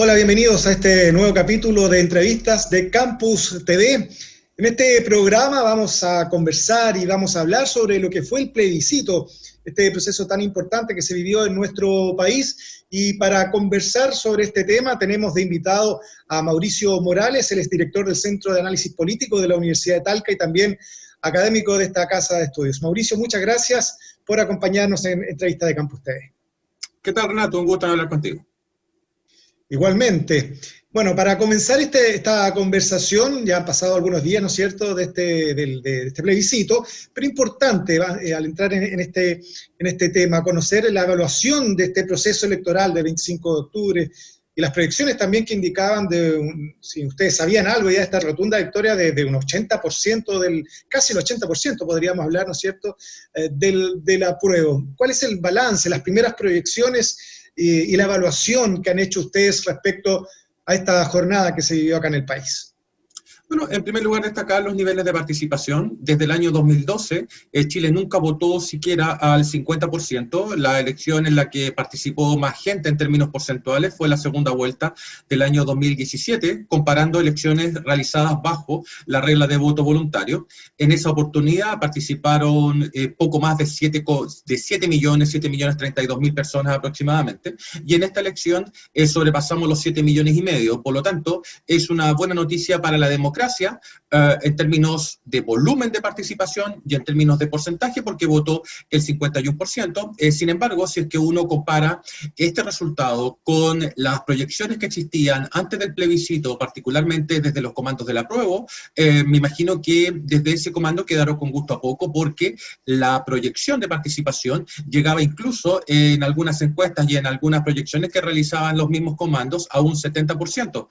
Hola, bienvenidos a este nuevo capítulo de entrevistas de Campus TV. En este programa vamos a conversar y vamos a hablar sobre lo que fue el plebiscito, este proceso tan importante que se vivió en nuestro país. Y para conversar sobre este tema tenemos de invitado a Mauricio Morales, él es director del Centro de Análisis Político de la Universidad de Talca y también académico de esta casa de estudios. Mauricio, muchas gracias por acompañarnos en Entrevista de Campus TV. ¿Qué tal, Renato? Un gusto hablar contigo. Igualmente. Bueno, para comenzar esta conversación, ya han pasado algunos días, ¿no es cierto?, de este plebiscito, pero importante al entrar en este tema, conocer la evaluación de este proceso electoral del 25 de octubre y las proyecciones también que indicaban si ustedes sabían algo ya de esta rotunda victoria de un 80%, casi el 80% podríamos hablar, ¿no es cierto?, del apruebo. ¿Cuál es el balance, las primeras proyecciones y la evaluación que han hecho ustedes respecto a esta jornada que se vivió acá en el país? Bueno, en primer lugar destacar los niveles de participación. Desde el año 2012, Chile nunca votó siquiera al 50%. La elección en la que participó más gente en términos porcentuales fue la segunda vuelta del año 2017, comparando elecciones realizadas bajo la regla de voto voluntario. En esa oportunidad participaron poco más de 7.032.000 personas aproximadamente, y en esta elección sobrepasamos los 7,5 millones. Por lo tanto, es una buena noticia para la democracia en términos de volumen de participación y en términos de porcentaje, porque votó el 51%. Sin embargo, si es que uno compara este resultado con las proyecciones que existían antes del plebiscito, particularmente desde los comandos del apruebo, me imagino que desde ese comando quedaron con gusto a poco, porque la proyección de participación llegaba incluso en algunas encuestas y en algunas proyecciones que realizaban los mismos comandos a un 70%.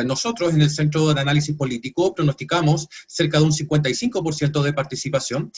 Nosotros en el Centro de Análisis Político pronosticamos cerca de un 55% de participación.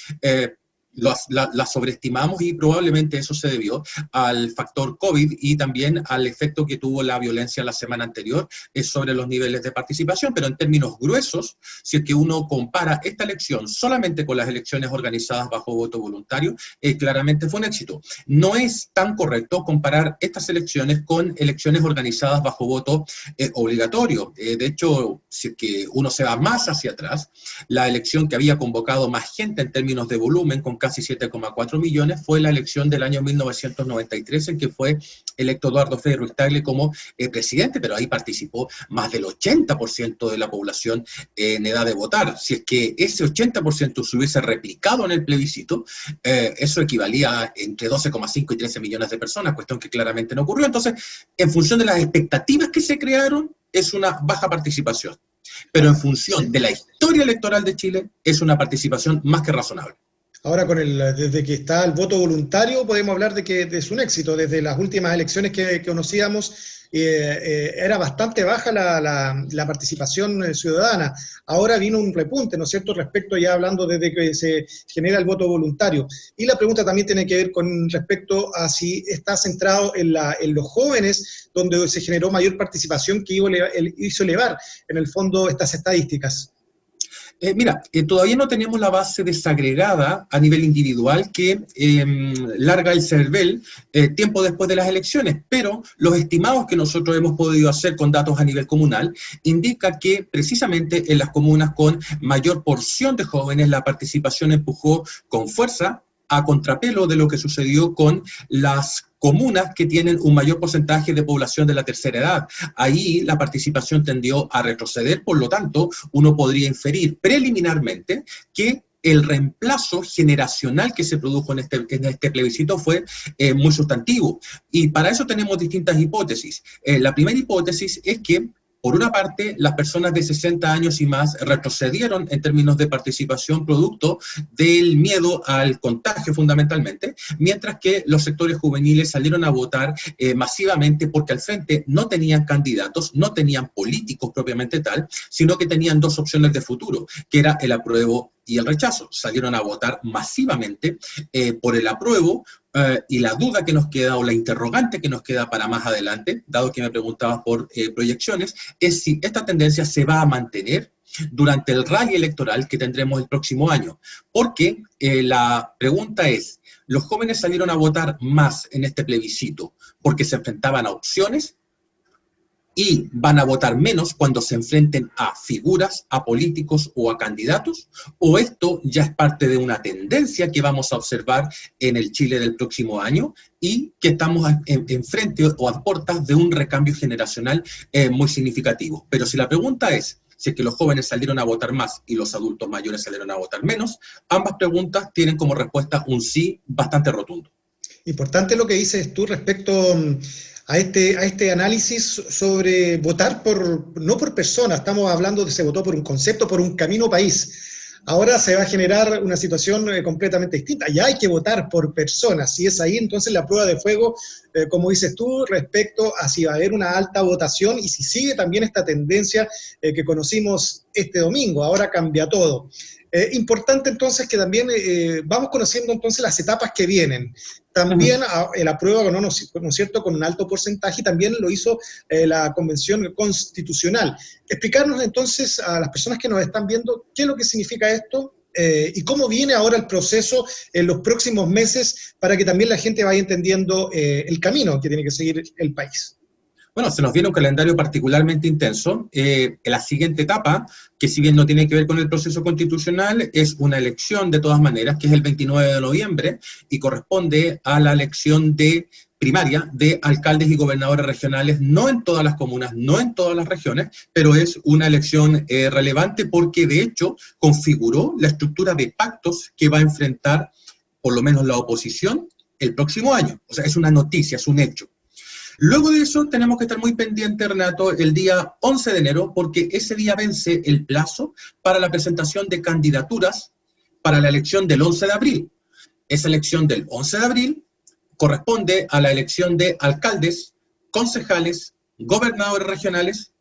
La sobreestimamos y probablemente eso se debió al factor COVID y también al efecto que tuvo la violencia la semana anterior sobre los niveles de participación, pero en términos gruesos, si es que uno compara esta elección solamente con las elecciones organizadas bajo voto voluntario, claramente fue un éxito. No es tan correcto comparar estas elecciones con elecciones organizadas bajo voto obligatorio. De hecho, si es que uno se va más hacia atrás, la elección que había convocado más gente en términos de volumen, con casi 7,4 millones, fue la elección del año 1993, en que fue electo Eduardo Frei Ruiz-Tagle como presidente, pero ahí participó más del 80% de la población en edad de votar. Si es que ese 80% se hubiese replicado en el plebiscito, eso equivalía a entre 12,5 y 13 millones de personas, cuestión que claramente no ocurrió. Entonces, en función de las expectativas que se crearon, es una baja participación. Pero en función de la historia electoral de Chile, es una participación más que razonable. Ahora, desde que está el voto voluntario, podemos hablar de que es un éxito. Desde las últimas elecciones que conocíamos, era bastante baja la participación ciudadana. Ahora vino un repunte, ¿no es cierto?, respecto, ya hablando desde que se genera el voto voluntario. Y la pregunta también tiene que ver con respecto a si está centrado en los jóvenes, donde se generó mayor participación que hizo elevar, en el fondo, estas estadísticas. Mira, todavía no tenemos la base desagregada a nivel individual que larga el CERVEL tiempo después de las elecciones, pero los estimados que nosotros hemos podido hacer con datos a nivel comunal indica que precisamente en las comunas con mayor porción de jóvenes la participación empujó con fuerza, a contrapelo de lo que sucedió con las comunas que tienen un mayor porcentaje de población de la tercera edad. Ahí la participación tendió a retroceder, por lo tanto, uno podría inferir preliminarmente que el reemplazo generacional que se produjo en este plebiscito fue muy sustantivo. Y para eso tenemos distintas hipótesis. La primera hipótesis es que, por una parte, las personas de 60 años y más retrocedieron en términos de participación producto del miedo al contagio fundamentalmente, mientras que los sectores juveniles salieron a votar masivamente porque al frente no tenían candidatos, no tenían políticos propiamente tal, sino que tenían dos opciones de futuro, que era el apruebo y el rechazo. Salieron a votar masivamente por el apruebo, y la duda que nos queda, o la interrogante que nos queda para más adelante, dado que me preguntabas por proyecciones, es si esta tendencia se va a mantener durante el rally electoral que tendremos el próximo año. Porque la pregunta es, ¿los jóvenes salieron a votar más en este plebiscito porque se enfrentaban a opciones y van a votar menos cuando se enfrenten a figuras, a políticos o a candidatos? ¿O esto ya es parte de una tendencia que vamos a observar en el Chile del próximo año y que estamos en frente o a puertas de un recambio generacional muy significativo? Pero si la pregunta es si es que los jóvenes salieron a votar más y los adultos mayores salieron a votar menos, ambas preguntas tienen como respuesta un sí bastante rotundo. Importante lo que dices tú respecto a este análisis sobre votar no por persona, estamos hablando de se votó por un concepto, por un camino país. Ahora se va a generar una situación completamente distinta. Ya hay que votar por personas. Si es ahí, entonces la prueba de fuego, como dices tú, respecto a si va a haber una alta votación y si sigue también esta tendencia que conocimos este domingo. Ahora cambia todo. Importante entonces que también vamos conociendo entonces las etapas que vienen. También la prueba, ¿no es cierto?, con un alto porcentaje, también lo hizo la Convención Constitucional. Explicarnos entonces a las personas que nos están viendo qué es lo que significa esto y cómo viene ahora el proceso en los próximos meses para que también la gente vaya entendiendo el camino que tiene que seguir el país. Bueno, se nos viene un calendario particularmente intenso. La siguiente etapa, que si bien no tiene que ver con el proceso constitucional, es una elección de todas maneras, que es el 29 de noviembre, y corresponde a la elección de primaria de alcaldes y gobernadores regionales, no en todas las comunas, no en todas las regiones, pero es una elección relevante porque de hecho configuró la estructura de pactos que va a enfrentar por lo menos la oposición el próximo año. O sea, es una noticia, es un hecho. Luego de eso tenemos que estar muy pendientes, Renato, el día 11 de enero, porque ese día vence el plazo para la presentación de candidaturas para la elección del 11 de abril. Esa elección del 11 de abril corresponde a la elección de alcaldes, concejales, gobernadores regionales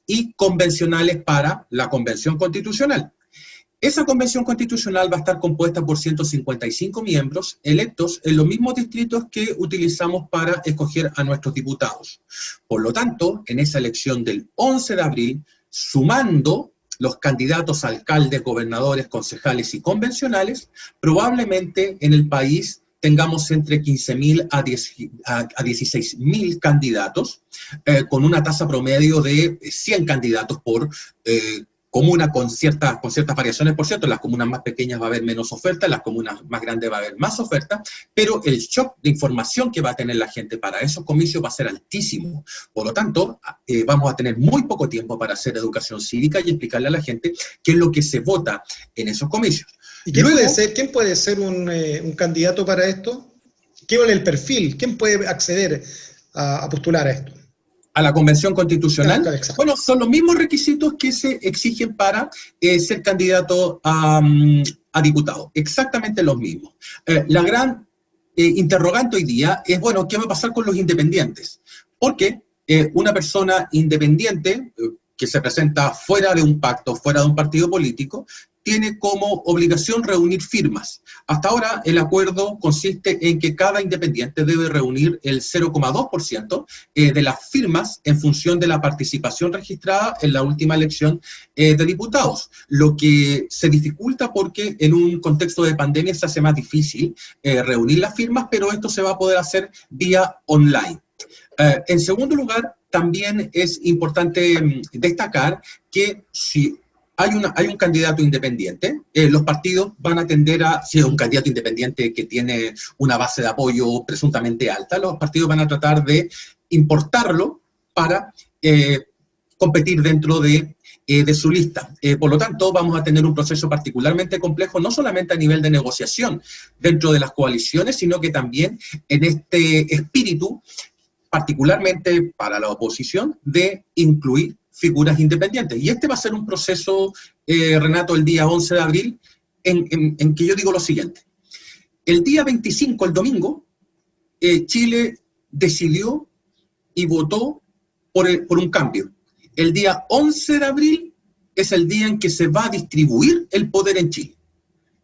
y convencionales para la Convención Constitucional. Esa Convención Constitucional va a estar compuesta por 155 miembros electos en los mismos distritos que utilizamos para escoger a nuestros diputados. Por lo tanto, en esa elección del 11 de abril, sumando los candidatos a alcaldes, gobernadores, concejales y convencionales, probablemente en el país tengamos entre 15.000 a 16.000 candidatos, con una tasa promedio de 100 candidatos por comuna con ciertas variaciones, por cierto. En las comunas más pequeñas va a haber menos oferta, en las comunas más grandes va a haber más oferta, pero el shock de información que va a tener la gente para esos comicios va a ser altísimo. Por lo tanto, vamos a tener muy poco tiempo para hacer educación cívica y explicarle a la gente qué es lo que se vota en esos comicios. ¿Y quién puede ser un candidato para esto? ¿Qué vale el perfil? ¿Quién puede acceder a postular a esto? A la Convención Constitucional. Claro, bueno, son los mismos requisitos que se exigen para ser candidato a diputado, exactamente los mismos. La gran interrogante hoy día es, bueno, ¿qué va a pasar con los independientes? Porque una persona independiente que se presenta fuera de un pacto, fuera de un partido político, tiene como obligación reunir firmas. Hasta ahora el acuerdo consiste en que cada independiente debe reunir el 0,2% de las firmas en función de la participación registrada en la última elección de diputados, lo que se dificulta porque en un contexto de pandemia se hace más difícil reunir las firmas, pero esto se va a poder hacer vía online. En segundo lugar, también es importante destacar que si hay un candidato independiente, los partidos van a tender a, si es un candidato independiente que tiene una base de apoyo presuntamente alta, los partidos van a tratar de importarlo para competir dentro de su lista. Por lo tanto, vamos a tener un proceso particularmente complejo, no solamente a nivel de negociación dentro de las coaliciones, sino que también en este espíritu, particularmente para la oposición, de incluir figuras independientes. Y este va a ser un proceso, Renato, el día 11 de abril, en que yo digo lo siguiente. El día 25, el domingo, Chile decidió y votó por un cambio. El día 11 de abril es el día en que se va a distribuir el poder en Chile.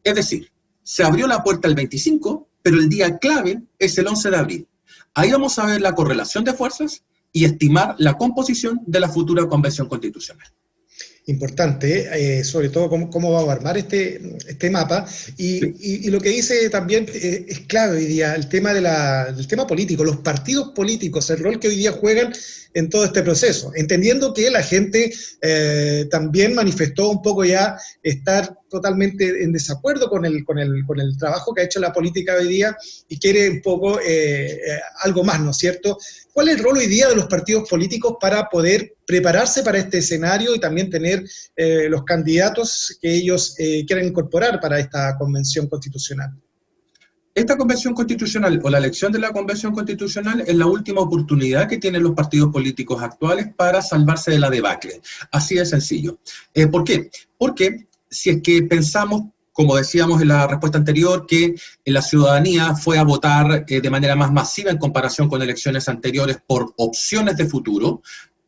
Es decir, se abrió la puerta el 25, pero el día clave es el 11 de abril. Ahí vamos a ver la correlación de fuerzas y estimar la composición de la futura Convención Constitucional. Importante, sobre todo cómo va a armar este mapa, y lo que dice también es clave hoy día, el tema político, los partidos políticos, el rol que hoy día juegan en todo este proceso, entendiendo que la gente también manifestó un poco ya estar totalmente en desacuerdo con el trabajo que ha hecho la política hoy día y quiere un poco algo más, ¿no es cierto? ¿Cuál es el rol hoy día de los partidos políticos para poder prepararse para este escenario y también tener los candidatos que ellos quieran incorporar para esta convención constitucional? Esta convención constitucional o la elección de la convención constitucional es la última oportunidad que tienen los partidos políticos actuales para salvarse de la debacle. Así de sencillo. ¿Por qué? Porque si es que pensamos, como decíamos en la respuesta anterior, que la ciudadanía fue a votar de manera más masiva en comparación con elecciones anteriores por opciones de futuro,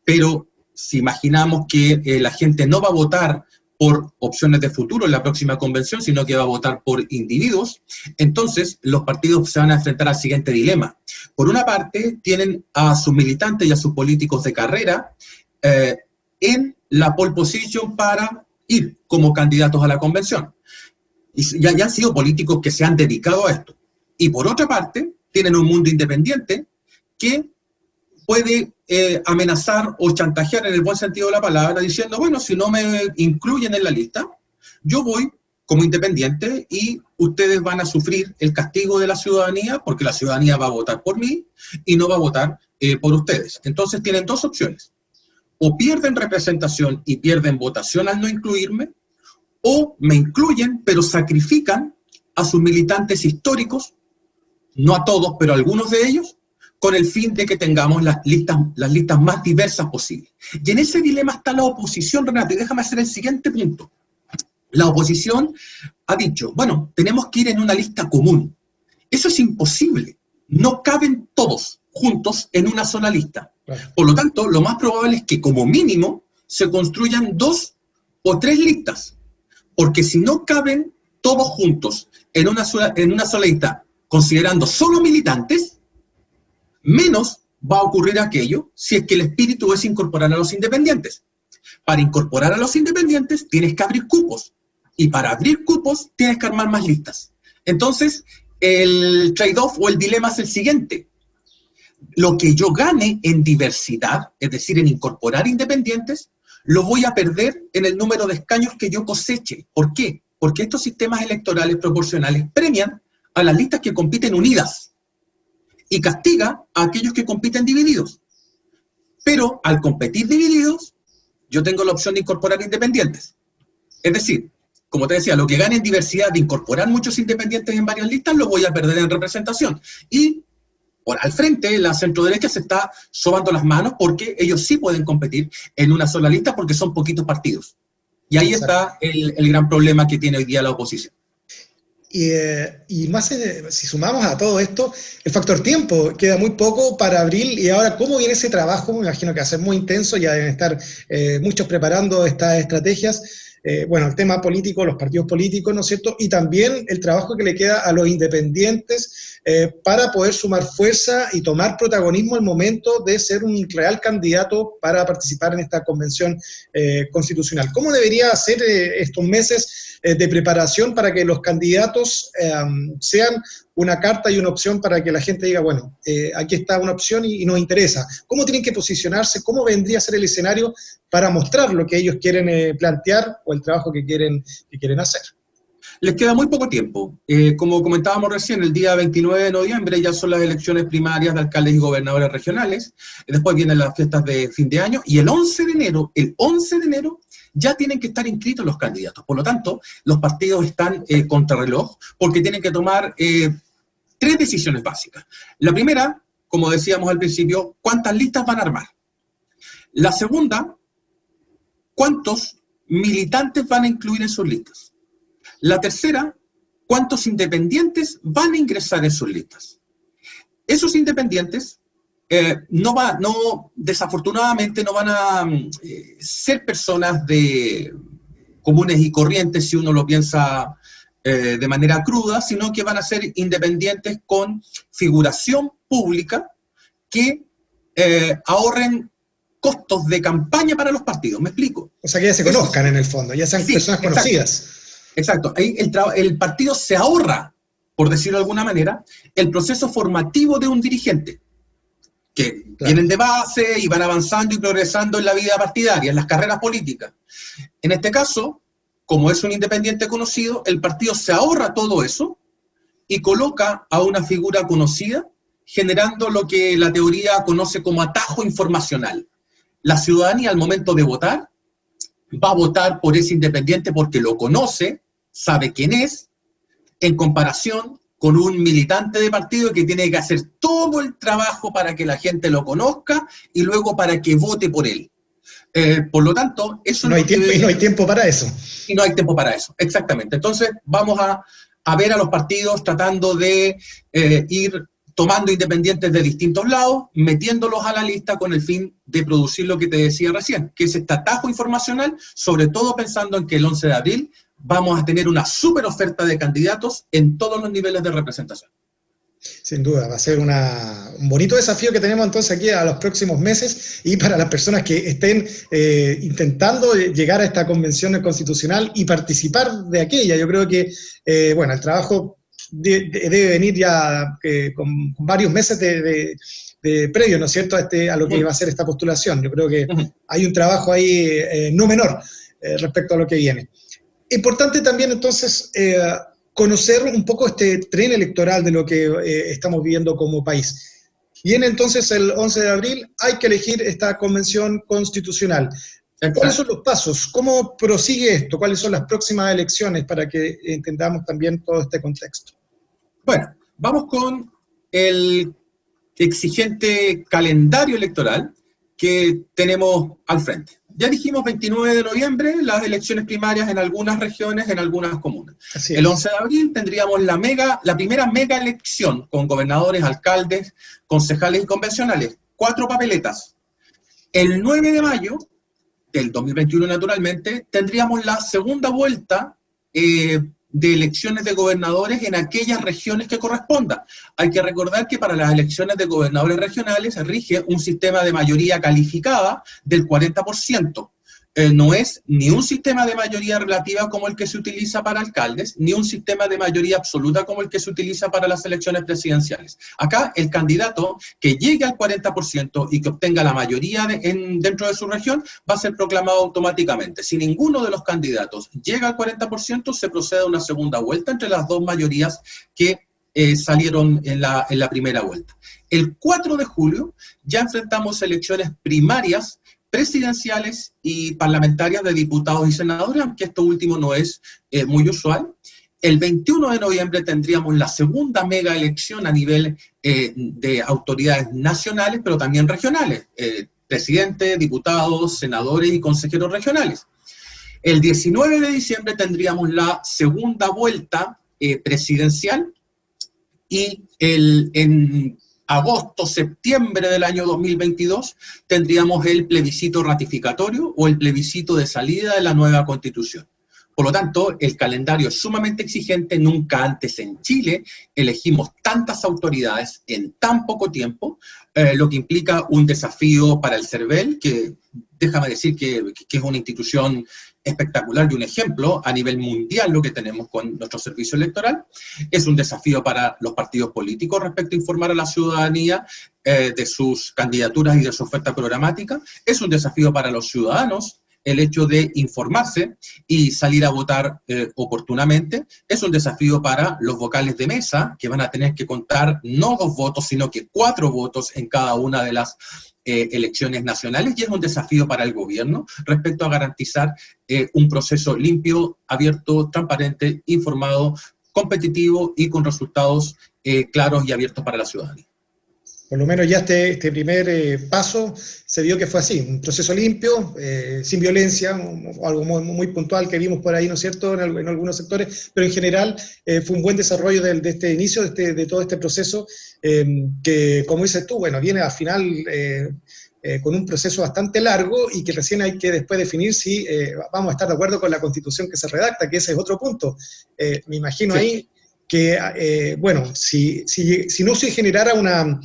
pero si imaginamos que la gente no va a votar por opciones de futuro en la próxima convención, sino que va a votar por individuos, entonces los partidos se van a enfrentar al siguiente dilema. Por una parte, tienen a sus militantes y a sus políticos de carrera en la pole position para ir como candidatos a la convención. Y ya han sido políticos que se han dedicado a esto. Y por otra parte, tienen un mundo independiente que puede amenazar o chantajear en el buen sentido de la palabra, diciendo, bueno, si no me incluyen en la lista, yo voy como independiente y ustedes van a sufrir el castigo de la ciudadanía porque la ciudadanía va a votar por mí y no va a votar por ustedes. Entonces tienen dos opciones. O pierden representación y pierden votación al no incluirme, o me incluyen pero sacrifican a sus militantes históricos, no a todos, pero a algunos de ellos, con el fin de que tengamos las listas más diversas posibles. Y en ese dilema está la oposición, Renato, y déjame hacer el siguiente punto. La oposición ha dicho, bueno, tenemos que ir en una lista común. Eso es imposible. No caben todos juntos en una sola lista. Claro. Por lo tanto, lo más probable es que como mínimo se construyan 2 o 3 listas. Porque si no caben todos juntos en una sola lista, considerando solo militantes, menos va a ocurrir aquello si es que el espíritu es incorporar a los independientes. Para incorporar a los independientes tienes que abrir cupos, y para abrir cupos tienes que armar más listas. Entonces, el trade-off o el dilema es el siguiente. Lo que yo gane en diversidad, es decir, en incorporar independientes, lo voy a perder en el número de escaños que yo coseche. ¿Por qué? Porque estos sistemas electorales proporcionales premian a las listas que compiten unidas y castiga a aquellos que compiten divididos. Pero al competir divididos, yo tengo la opción de incorporar independientes. Es decir, como te decía, lo que gane en diversidad de incorporar muchos independientes en varias listas, lo voy a perder en representación. Y por al frente, la centroderecha se está sobando las manos porque ellos sí pueden competir en una sola lista porque son poquitos partidos. Y ahí está el gran problema que tiene hoy día la oposición. Y más, si sumamos a todo esto, el factor tiempo, queda muy poco para abril, y ahora, ¿cómo viene ese trabajo? Me imagino que va a ser muy intenso, ya deben estar muchos preparando estas estrategias. Bueno, el tema político, los partidos políticos, ¿no es cierto? Y también el trabajo que le queda a los independientes para poder sumar fuerza y tomar protagonismo al momento de ser un real candidato para participar en esta convención constitucional. ¿Cómo debería ser estos meses de preparación para que los candidatos sean una carta y una opción para que la gente diga, bueno, aquí está una opción y nos interesa? ¿Cómo tienen que posicionarse? ¿Cómo vendría a ser el escenario para mostrar lo que ellos quieren plantear o el trabajo que quieren hacer? Les queda muy poco tiempo. Como comentábamos recién, el día 29 de noviembre ya son las elecciones primarias de alcaldes y gobernadores regionales, después vienen las fiestas de fin de año, y el 11 de enero ya tienen que estar inscritos los candidatos. Por lo tanto, los partidos están contrarreloj porque tienen que tomar 3 decisiones básicas. La primera, como decíamos al principio, ¿cuántas listas van a armar? La segunda, ¿cuántos militantes van a incluir en sus listas? La tercera, ¿cuántos independientes van a ingresar en sus listas? Esos independientes desafortunadamente no van a ser personas comunes y corrientes, si uno lo piensa de manera cruda, sino que van a ser independientes con figuración pública que ahorren costos de campaña para los partidos. ¿Me explico? O sea, que ya se conozcan en el fondo, ya sean personas conocidas. Exacto. Ahí el partido se ahorra, por decirlo de alguna manera, el proceso formativo de un dirigente. que Claro. vienen de base y van avanzando y progresando en la vida partidaria, en las carreras políticas. En este caso, como es un independiente conocido, el partido se ahorra todo eso y coloca a una figura conocida, generando lo que la teoría conoce como atajo informacional. La ciudadanía al momento de votar va a votar por ese independiente porque lo conoce, sabe quién es, en comparación con un militante de partido que tiene que hacer todo el trabajo para que la gente lo conozca y luego para que vote por él. Por lo tanto, eso No hay tiempo, y no hay tiempo para eso. y no hay tiempo para eso, exactamente. Entonces, vamos a ver a los partidos tratando de ir tomando independientes de distintos lados, metiéndolos a la lista con el fin de producir lo que te decía recién, que es este atajo informacional, sobre todo pensando en que el 11 de abril vamos a tener una súper oferta de candidatos en todos los niveles de representación. Sin duda, va a ser un bonito desafío que tenemos entonces aquí a los próximos meses, y para las personas que estén intentando llegar a esta convención constitucional y participar de aquella. Yo creo que, bueno, el trabajo debe venir ya con varios meses de previo, ¿no es cierto?, a lo que va a ser esta postulación. Yo creo que hay un trabajo ahí no menor respecto a lo que viene. Importante también entonces conocer un poco este tren electoral de lo que estamos viviendo como país. Viene entonces el 11 de abril, hay que elegir esta convención constitucional. ¿Cuáles son los pasos? ¿Cómo prosigue esto? ¿Cuáles son las próximas elecciones para que entendamos también todo este contexto? Bueno, vamos con el exigente calendario electoral que tenemos al frente. Ya dijimos 29 de noviembre, las elecciones primarias en algunas regiones, en algunas comunas. El 11 de abril tendríamos la primera mega elección con gobernadores, alcaldes, concejales y convencionales. 4 papeletas. El 9 de mayo del 2021, naturalmente, tendríamos la segunda vuelta de elecciones de gobernadores en aquellas regiones que correspondan. Hay que recordar que para las elecciones de gobernadores regionales se rige un sistema de mayoría calificada del 40%. No es ni un sistema de mayoría relativa como el que se utiliza para alcaldes, ni un sistema de mayoría absoluta como el que se utiliza para las elecciones presidenciales. Acá el candidato que llegue al 40% y que obtenga la mayoría dentro de su región va a ser proclamado automáticamente. Si ninguno de los candidatos llega al 40%, se procede a una segunda vuelta entre las dos mayorías que salieron en la primera vuelta. El 4 de julio ya enfrentamos elecciones primarias presidenciales y parlamentarias de diputados y senadores, aunque esto último no es muy usual. El 21 de noviembre tendríamos la segunda mega elección a nivel de autoridades nacionales, pero también regionales, presidente, diputados, senadores y consejeros regionales. El 19 de diciembre tendríamos la segunda vuelta presidencial y en agosto, septiembre del año 2022, tendríamos el plebiscito ratificatorio o el plebiscito de salida de la nueva Constitución. Por lo tanto, el calendario es sumamente exigente. Nunca antes en Chile elegimos tantas autoridades en tan poco tiempo, lo que implica un desafío para el CERVEL, que déjame decir que es una institución espectacular y un ejemplo a nivel mundial lo que tenemos con nuestro servicio electoral. Es un desafío para los partidos políticos respecto a informar a la ciudadanía de sus candidaturas y de su oferta programática. Es un desafío para los ciudadanos el hecho de informarse y salir a votar oportunamente. Es un desafío para los vocales de mesa, que van a tener que contar no 2 votos, sino que 4 votos en cada una de las elecciones nacionales, y es un desafío para el gobierno respecto a garantizar un proceso limpio, abierto, transparente, informado, competitivo y con resultados claros y abiertos para la ciudadanía. Por lo menos ya este primer paso se vio que fue así, un proceso limpio, sin violencia, algo muy puntual que vimos por ahí, ¿no es cierto?, en algunos sectores, pero en general fue un buen desarrollo de este inicio, de todo este proceso, que, como dices tú, bueno, viene al final con un proceso bastante largo y que recién hay que después definir si vamos a estar de acuerdo con la Constitución que se redacta, que ese es otro punto. Me imagino sí. Ahí bueno, si no se generara una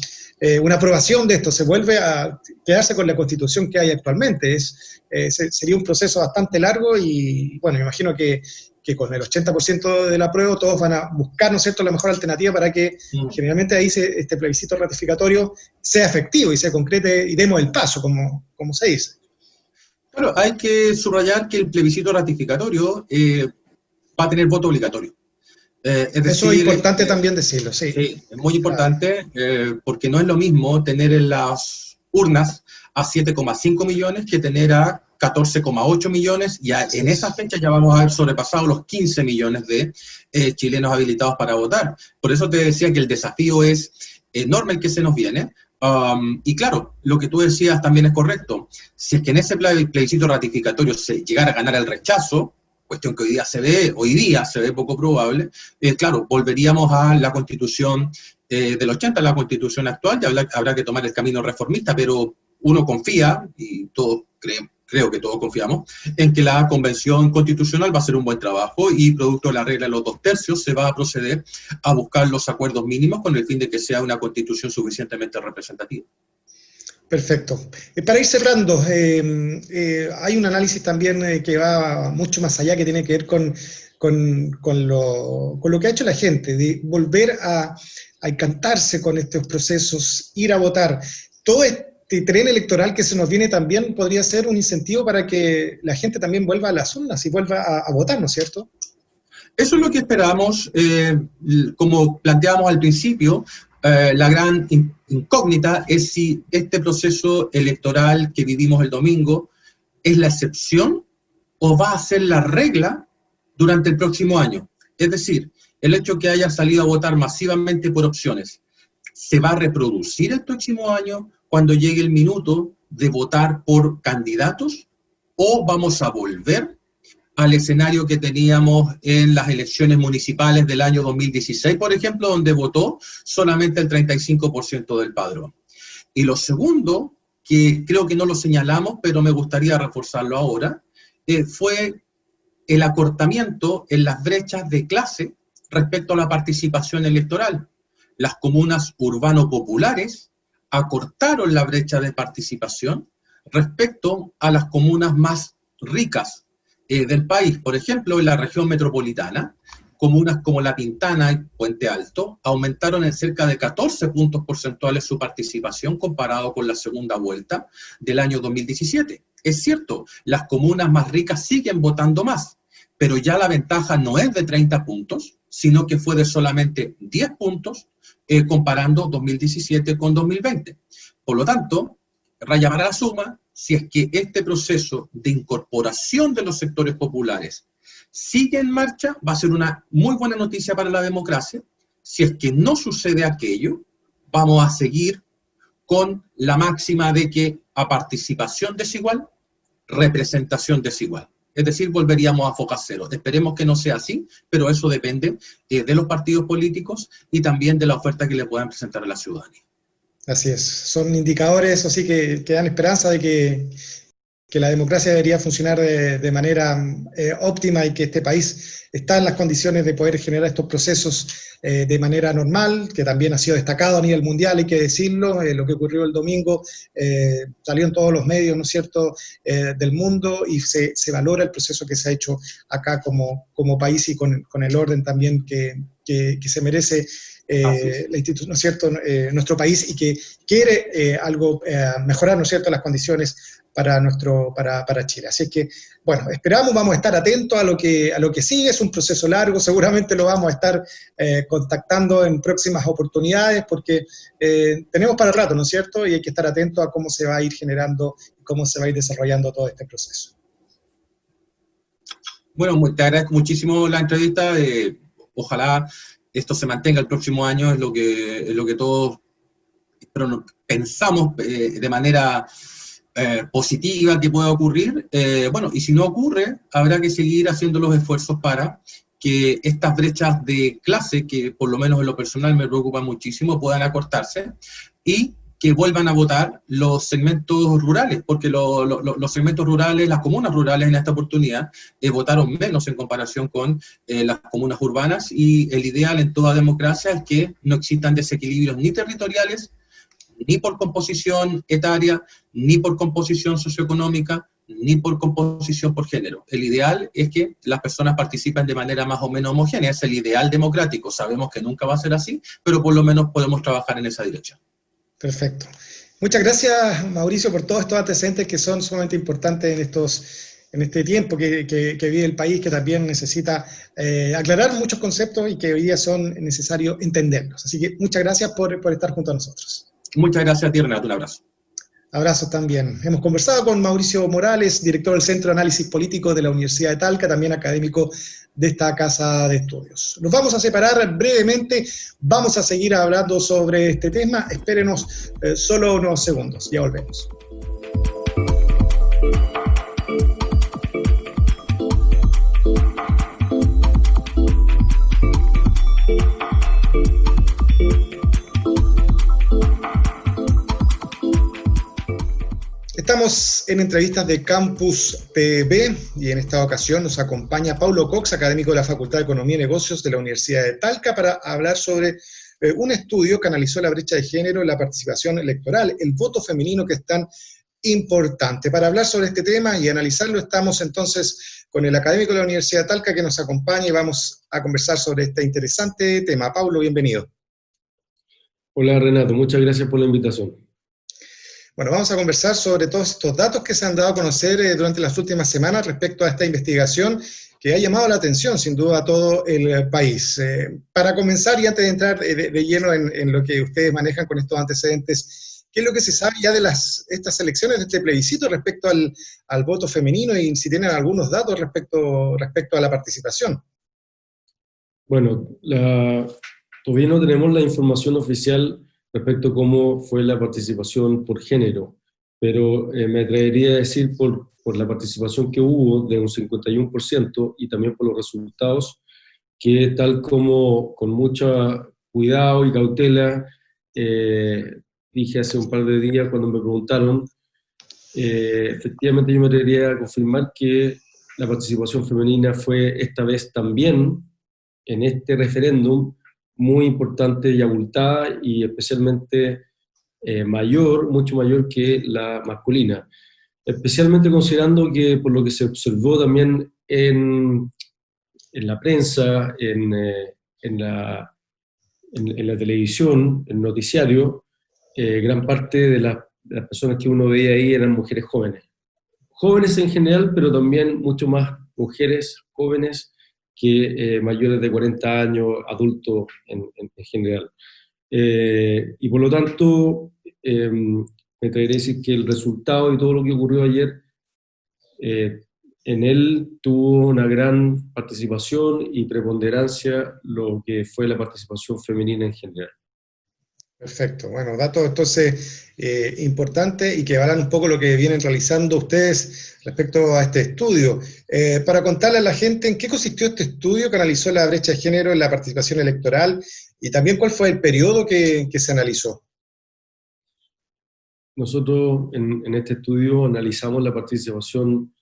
aprobación de esto, se vuelve a quedarse con la Constitución que hay actualmente. Sería un proceso bastante largo y, bueno, me imagino que con el 80% del apruebo todos van a buscar, ¿no es cierto?, la mejor alternativa para que generalmente ahí este plebiscito ratificatorio sea efectivo y se concrete y demos el paso, como se dice. Claro, hay que subrayar que el plebiscito ratificatorio va a tener voto obligatorio. Eso es importante también decirlo, sí. Sí, es muy importante porque no es lo mismo tener en las urnas a 7,5 millones que tener a 14,8 millones, y en esa fecha ya vamos a haber sobrepasado los 15 millones de chilenos habilitados para votar. Por eso te decía que el desafío es enorme el que se nos viene. Y claro, lo que tú decías también es correcto. Si es que en ese plebiscito ratificatorio se llegara a ganar el rechazo, cuestión que hoy día se ve poco probable, claro, volveríamos a la Constitución del 80, la Constitución actual, y habrá que tomar el camino reformista, pero uno confía, y todos creo que todos confiamos, en que la Convención Constitucional va a hacer un buen trabajo y producto de la regla de los 2/3 se va a proceder a buscar los acuerdos mínimos con el fin de que sea una Constitución suficientemente representativa. Perfecto. Para ir cerrando, hay un análisis también que va mucho más allá, que tiene que ver con lo que ha hecho la gente, de volver a encantarse con estos procesos, ir a votar. Todo este tren electoral que se nos viene también podría ser un incentivo para que la gente también vuelva a las urnas y vuelva a votar, ¿no es cierto? Eso es lo que esperamos. Como planteábamos al principio, la gran incógnita es si este proceso electoral que vivimos el domingo es la excepción o va a ser la regla durante el próximo año. Es decir, el hecho que hayan salido a votar masivamente por opciones, ¿se va a reproducir el próximo año cuando llegue el minuto de votar por candidatos? ¿O vamos a volver al escenario que teníamos en las elecciones municipales del año 2016, por ejemplo, donde votó solamente el 35% del padrón? Y lo segundo, que creo que no lo señalamos, pero me gustaría reforzarlo ahora, fue el acortamiento en las brechas de clase respecto a la participación electoral. Las comunas urbano-populares acortaron la brecha de participación respecto a las comunas más ricas del país. Por ejemplo, en la región metropolitana, comunas como La Pintana y Puente Alto aumentaron en cerca de 14 puntos porcentuales su participación comparado con la segunda vuelta del año 2017. Es cierto, las comunas más ricas siguen votando más, pero ya la ventaja no es de 30 puntos, sino que fue de solamente 10 puntos comparando 2017 con 2020. Por lo tanto, raya para la suma, si es que este proceso de incorporación de los sectores populares sigue en marcha, va a ser una muy buena noticia para la democracia. Si es que no sucede aquello, vamos a seguir con la máxima de que a participación desigual, representación desigual. Es decir, volveríamos a foca cero. Esperemos que no sea así, pero eso depende de los partidos políticos y también de la oferta que le puedan presentar a la ciudadanía. Así es, son indicadores así que dan esperanza de que la democracia debería funcionar de manera óptima y que este país está en las condiciones de poder generar estos procesos de manera normal, que también ha sido destacado a nivel mundial, hay que decirlo. Lo que ocurrió el domingo salió en todos los medios, ¿no es cierto?, del mundo, y se valora el proceso que se ha hecho acá como país y con el orden también que se merece la institución, ¿no es cierto?, nuestro país, y que quiere mejorar, ¿no es cierto?, las condiciones para Chile. Así que, bueno, vamos a estar atentos a lo que sigue. Es un proceso largo, seguramente lo vamos a estar contactando en próximas oportunidades, porque tenemos para rato, ¿no es cierto?, y hay que estar atentos a cómo se va a ir generando, cómo se va a ir desarrollando todo este proceso. Bueno, te agradezco muchísimo la entrevista. Ojalá esto se mantenga el próximo año, es lo que todos pensamos de manera positiva que pueda ocurrir. Bueno, y si no ocurre, habrá que seguir haciendo los esfuerzos para que estas brechas de clase, que por lo menos en lo personal me preocupan muchísimo, puedan acortarse, y que vuelvan a votar los segmentos rurales, porque los segmentos rurales, las comunas rurales en esta oportunidad, votaron menos en comparación con las comunas urbanas, y el ideal en toda democracia es que no existan desequilibrios ni territoriales, ni por composición etaria, ni por composición socioeconómica, ni por composición por género. El ideal es que las personas participen de manera más o menos homogénea, es el ideal democrático. Sabemos que nunca va a ser así, pero por lo menos podemos trabajar en esa dirección. Perfecto. Muchas gracias, Mauricio, por todos estos antecedentes que son sumamente importantes en este tiempo que vive el país, que también necesita aclarar muchos conceptos y que hoy día son necesarios entenderlos. Así que muchas gracias por estar junto a nosotros. Muchas gracias a ti, Renato. Un abrazo. Abrazos también. Hemos conversado con Mauricio Morales, director del Centro de Análisis Político de la Universidad de Talca, también académico de esta casa de estudios. Nos vamos a separar brevemente, vamos a seguir hablando sobre este tema, espérenos solo unos segundos, ya volvemos. Estamos en entrevistas de Campus TV y en esta ocasión nos acompaña Paulo Cox, académico de la Facultad de Economía y Negocios de la Universidad de Talca, para hablar sobre un estudio que analizó la brecha de género en la participación electoral, el voto femenino, que es tan importante. Para hablar sobre este tema y analizarlo estamos entonces con el académico de la Universidad de Talca que nos acompaña y vamos a conversar sobre este interesante tema. Paulo, bienvenido. Hola Renato, muchas gracias por la invitación. Bueno, vamos a conversar sobre todos estos datos que se han dado a conocer durante las últimas semanas respecto a esta investigación que ha llamado la atención, sin duda, a todo el país. Para comenzar, y antes de entrar de lleno en lo que ustedes manejan con estos antecedentes, ¿qué es lo que se sabe ya de estas elecciones, de este plebiscito respecto al voto femenino, y si tienen algunos datos respecto a la participación? Bueno, todavía no tenemos la información oficial respecto a cómo fue la participación por género, pero me atrevería a decir por la participación que hubo de un 51% y también por los resultados, que tal como con mucho cuidado y cautela, dije hace un par de días cuando me preguntaron, efectivamente yo me atrevería a confirmar que la participación femenina fue esta vez también en este referéndum muy importante y abultada, y especialmente mucho mayor que la masculina. Especialmente considerando que, por lo que se observó también en la prensa, en la televisión, en el noticiario, gran parte de las personas que uno veía ahí eran mujeres jóvenes. Jóvenes en general, pero también mucho más mujeres jóvenes que mayores de 40 años, adultos en general. Y por lo tanto, me atrevería a decir que el resultado y todo lo que ocurrió ayer, en él tuvo una gran participación y preponderancia lo que fue la participación femenina en general. Perfecto, bueno, datos entonces importantes y que avalan un poco lo que vienen realizando ustedes respecto a este estudio. Para contarle a la gente en qué consistió este estudio que analizó la brecha de género en la participación electoral y también cuál fue el periodo que se analizó. Nosotros en este estudio analizamos la participación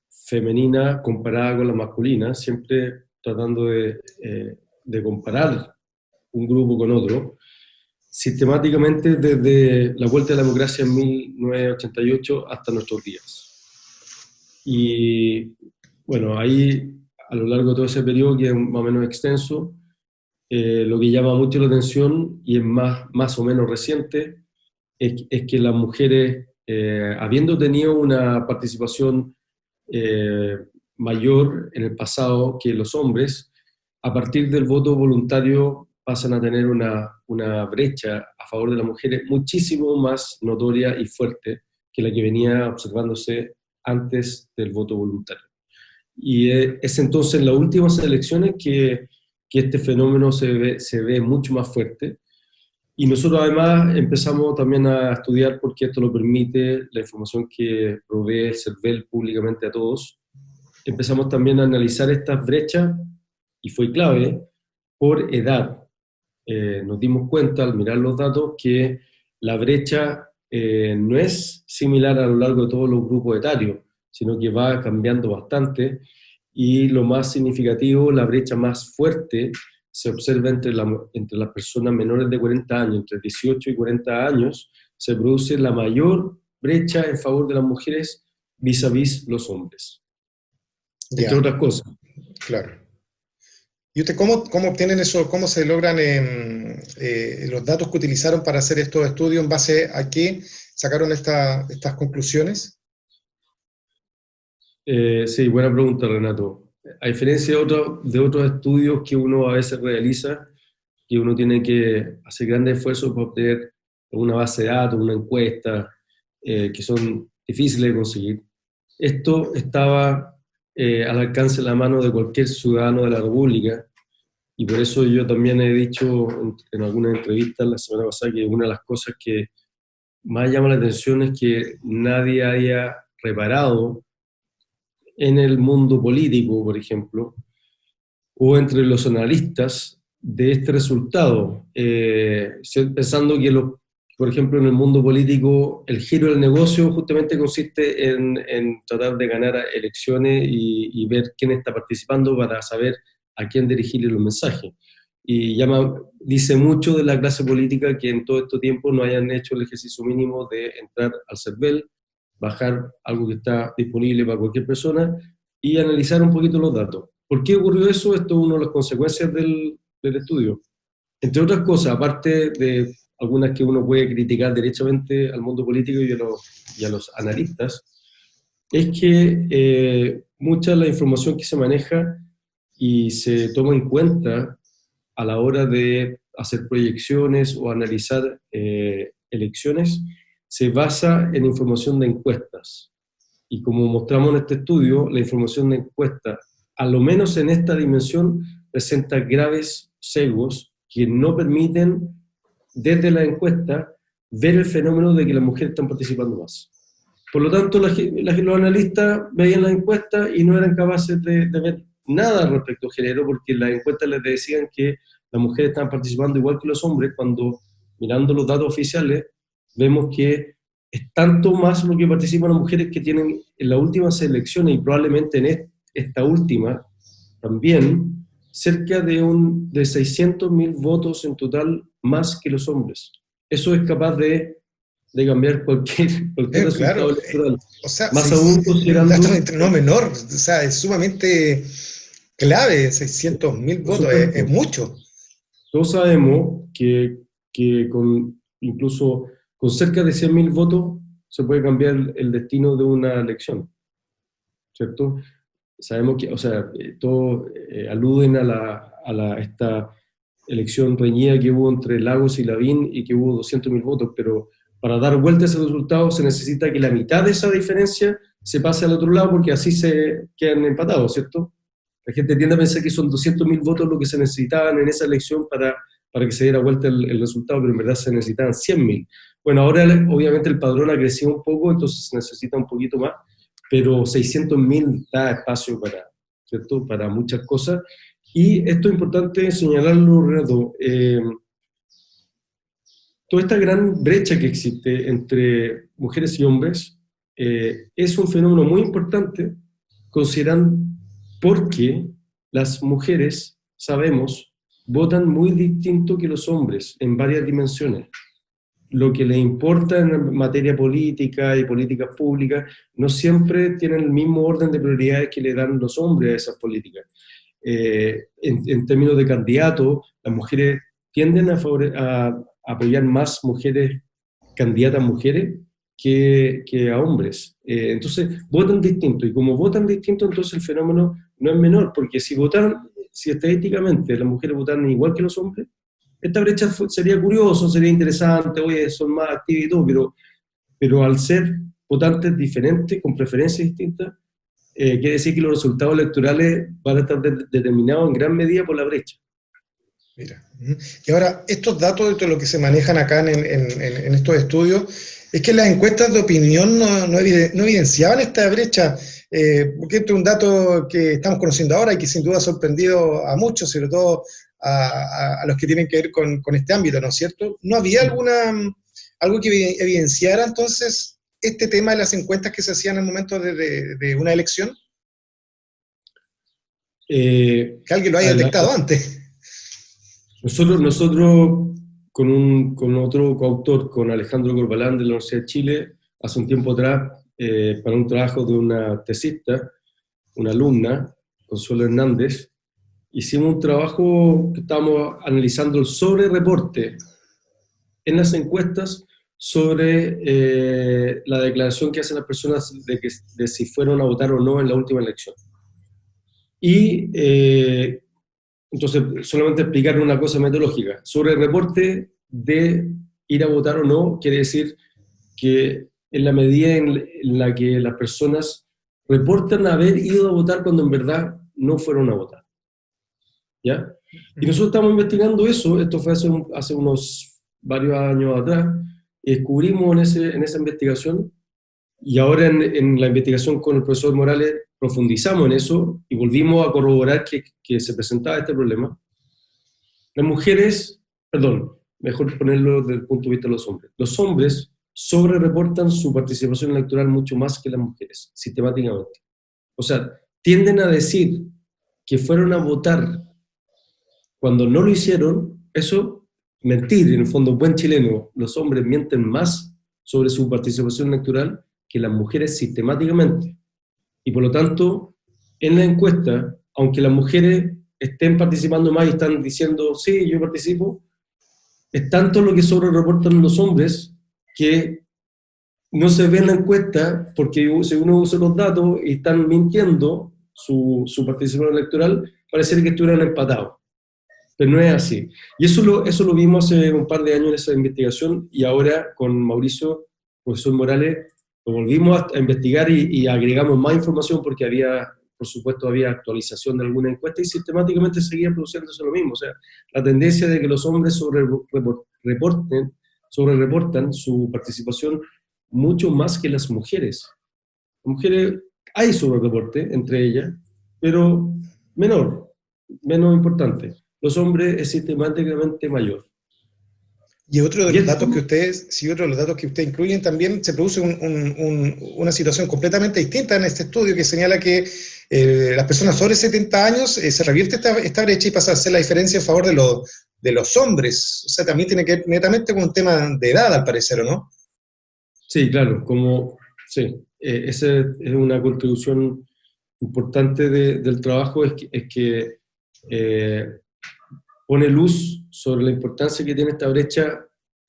femenina comparada con la masculina, siempre tratando de comparar un grupo con otro, sistemáticamente desde la vuelta de la democracia en 1988 hasta nuestros días. Y bueno, ahí a lo largo de todo ese periodo, que es más o menos extenso, lo que llama mucho la atención y es más o menos reciente, es que las mujeres, habiendo tenido una participación mayor en el pasado que los hombres, a partir del voto voluntario pasan a tener una brecha a favor de las mujeres muchísimo más notoria y fuerte que la que venía observándose antes del voto voluntario. Y es entonces en las últimas elecciones que este fenómeno se ve mucho más fuerte. Y nosotros además empezamos también a estudiar, porque esto lo permite la información que provee el CERVEL públicamente a todos. Empezamos también a analizar estas brechas, y fue clave, por edad. Nos dimos cuenta al mirar los datos que la brecha no es similar a lo largo de todos los grupos etarios, sino que va cambiando bastante, y lo más significativo, la brecha más fuerte se observa entre las personas menores de 40 años, entre 18 y 40 años, se produce la mayor brecha en favor de las mujeres vis a vis los hombres, entre otras cosas. Claro. ¿Y usted cómo obtienen eso, cómo se logran los datos que utilizaron para hacer estos estudios, en base a qué sacaron estas conclusiones? Sí, buena pregunta, Renato. A diferencia de otros estudios que uno a veces realiza, que uno tiene que hacer grandes esfuerzos para obtener una base de datos, una encuesta, que son difíciles de conseguir, esto estaba al alcance de la mano de cualquier ciudadano de la República, y por eso yo también he dicho en algunas entrevistas la semana pasada que una de las cosas que más llama la atención es que nadie haya reparado en el mundo político, por ejemplo, o entre los analistas de este resultado, pensando que, por ejemplo, en el mundo político el giro del negocio justamente consiste en tratar de ganar elecciones y ver quién está participando para saber a quién dirigirle los mensajes. Y dice mucho de la clase política que en todo este tiempo no hayan hecho el ejercicio mínimo de entrar al CERVEL, bajar algo que está disponible para cualquier persona y analizar un poquito los datos. ¿Por qué ocurrió eso? Esto es una de las consecuencias del estudio. Entre otras cosas, aparte de algunas que uno puede criticar derechamente al mundo político y a los analistas, es que mucha de la información que se maneja y se toma en cuenta a la hora de hacer proyecciones o analizar elecciones se basa en información de encuestas. Y como mostramos en este estudio, la información de encuesta, a lo menos en esta dimensión, presenta graves sesgos que no permiten, desde la encuesta, ver el fenómeno de que las mujeres están participando más. Por lo tanto, los analistas veían la encuesta y no eran capaces de ver nada respecto al género, porque las encuestas les decían que las mujeres estaban participando igual que los hombres, cuando, mirando los datos oficiales, vemos que es tanto más lo que participan las mujeres que tienen en las últimas elecciones, y probablemente en esta última también, cerca de 600.000 votos en total más que los hombres. Eso es capaz de cambiar cualquier resultado electoral. O sea, más aún considerando... No menor, o sea, es sumamente clave, 600.000 votos, es mucho. Todos sabemos que incluso con cerca de 100.000 votos se puede cambiar el destino de una elección, ¿cierto? Sabemos que, o sea, todos aluden a esta elección reñida que hubo entre Lagos y Lavín y que hubo 200.000 votos, pero para dar vuelta a ese resultado se necesita que la mitad de esa diferencia se pase al otro lado, porque así se quedan empatados, ¿cierto? La gente tiende a pensar que son 200.000 votos lo que se necesitaban en esa elección para que se diera vuelta el resultado, pero en verdad se necesitaban 100.000. Bueno, ahora obviamente el padrón ha crecido un poco, entonces se necesita un poquito más, pero 600.000 da espacio ¿cierto? Para muchas cosas. Y esto es importante señalarlo, Renato. Toda esta gran brecha que existe entre mujeres y hombres es un fenómeno muy importante, considerando porque las mujeres, sabemos, votan muy distinto que los hombres en varias dimensiones. Lo que les importa en materia política y políticas públicas no siempre tienen el mismo orden de prioridades que le dan los hombres a esas políticas. En términos de candidatos, las mujeres tienden a apoyar más candidatas mujeres que a hombres. Entonces, votan distinto, y como votan distinto, entonces el fenómeno no es menor, porque si estadísticamente las mujeres votan igual que los hombres, esta brecha sería curioso, sería interesante, oye, son más activas y todo, pero al ser votantes diferentes, con preferencias distintas, quiere decir que los resultados electorales van a estar determinados en gran medida por la brecha. Mira. Y ahora, estos datos de lo que se manejan acá en estos estudios, es que las encuestas de opinión no evidenciaban esta brecha, porque este es un dato que estamos conociendo ahora y que sin duda ha sorprendido a muchos, sobre todo a los que tienen que ver con este ámbito, ¿no es cierto? ¿No había algo que evidenciara entonces este tema de las encuestas que se hacían al momento de una elección? Que alguien lo haya detectado antes. Nosotros con otro coautor, con Alejandro Corbalán de la Universidad de Chile, hace un tiempo atrás, para un trabajo de una tesista, una alumna, Consuelo Hernández, hicimos un trabajo que estábamos analizando el sobrereporte en las encuestas sobre la declaración que hacen las personas de si fueron a votar o no en la última elección. Y entonces, solamente explicar una cosa metodológica. Sobre el reporte de ir a votar o no, quiere decir que en la medida en la que las personas reportan haber ido a votar cuando en verdad no fueron a votar. ¿Ya? Y nosotros estamos investigando eso, esto fue hace unos varios años atrás, y descubrimos en esa investigación, y ahora en la investigación con el profesor Morales profundizamos en eso y volvimos a corroborar que se presentaba este problema. Las mujeres, perdón, mejor ponerlo desde el punto de vista de los hombres sobrereportan su participación electoral mucho más que las mujeres, sistemáticamente. O sea, tienden a decir que fueron a votar cuando no lo hicieron. Eso, mentir, en el fondo, buen chileno, los hombres mienten más sobre su participación electoral que las mujeres sistemáticamente. Y por lo tanto, en la encuesta, aunque las mujeres estén participando más y están diciendo, sí, yo participo, es tanto lo que sobrereportan los hombres que no se ve en la encuesta porque si uno usa los datos y están mintiendo su participación electoral, parece que estuvieran empatados. Pero no es así. Y eso lo vimos hace un par de años en esa investigación, y ahora con Mauricio, profesor Morales, lo volvimos a investigar y agregamos más información porque por supuesto, había actualización de alguna encuesta y sistemáticamente seguía produciéndose lo mismo. O sea, la tendencia de que los hombres sobrereportan su participación mucho más que las mujeres. Las mujeres hay sobrereporte entre ellas, pero menos importante. Los hombres es sistemáticamente mayor. Y otro de los datos que ustedes incluyen también, se produce una situación completamente distinta en este estudio que señala que las personas sobre 70 años se revierte esta brecha y pasa a ser la diferencia en favor de los hombres. O sea, también tiene que ver netamente con un tema de edad, al parecer, ¿o no? Sí, claro, esa es una contribución importante del trabajo, es que pone luz sobre la importancia que tiene esta brecha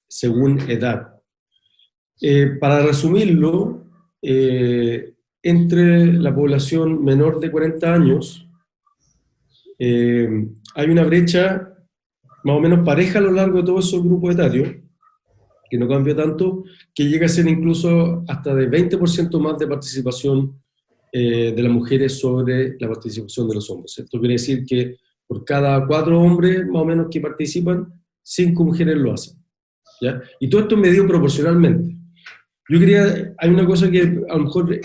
según edad. Para resumirlo, entre la población menor de 40 años, hay una brecha más o menos pareja a lo largo de todo ese grupo etario, que no cambia tanto, que llega a ser incluso hasta de 20% más de participación de las mujeres sobre la participación de los hombres. Esto quiere decir que por cada 4 hombres más o menos que participan, 5 mujeres lo hacen, ¿ya? Y todo esto es medido proporcionalmente. Hay una cosa que a lo mejor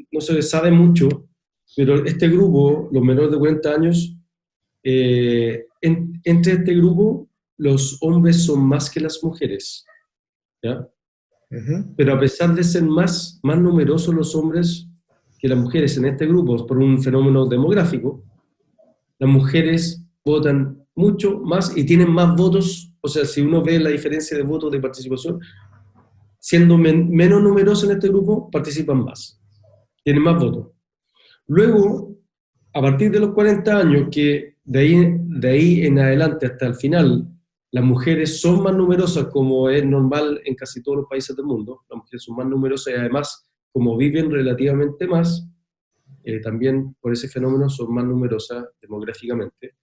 no se sabe mucho, pero este grupo, los menores de 40 años, entre este grupo, los hombres son más que las mujeres, ¿ya? Uh-huh. Pero a pesar de ser más numerosos los hombres que las mujeres en este grupo, por un fenómeno demográfico, las mujeres votan mucho más y tienen más votos. O sea, si uno ve la diferencia de votos de participación, siendo menos numerosos en este grupo, participan más, tienen más votos. Luego, a partir de los 40 años, que de ahí en adelante hasta el final, las mujeres son más numerosas, como es normal en casi todos los países del mundo. Las mujeres son más numerosas y además, como viven relativamente más, también por ese fenómeno son más numerosas demográficamente.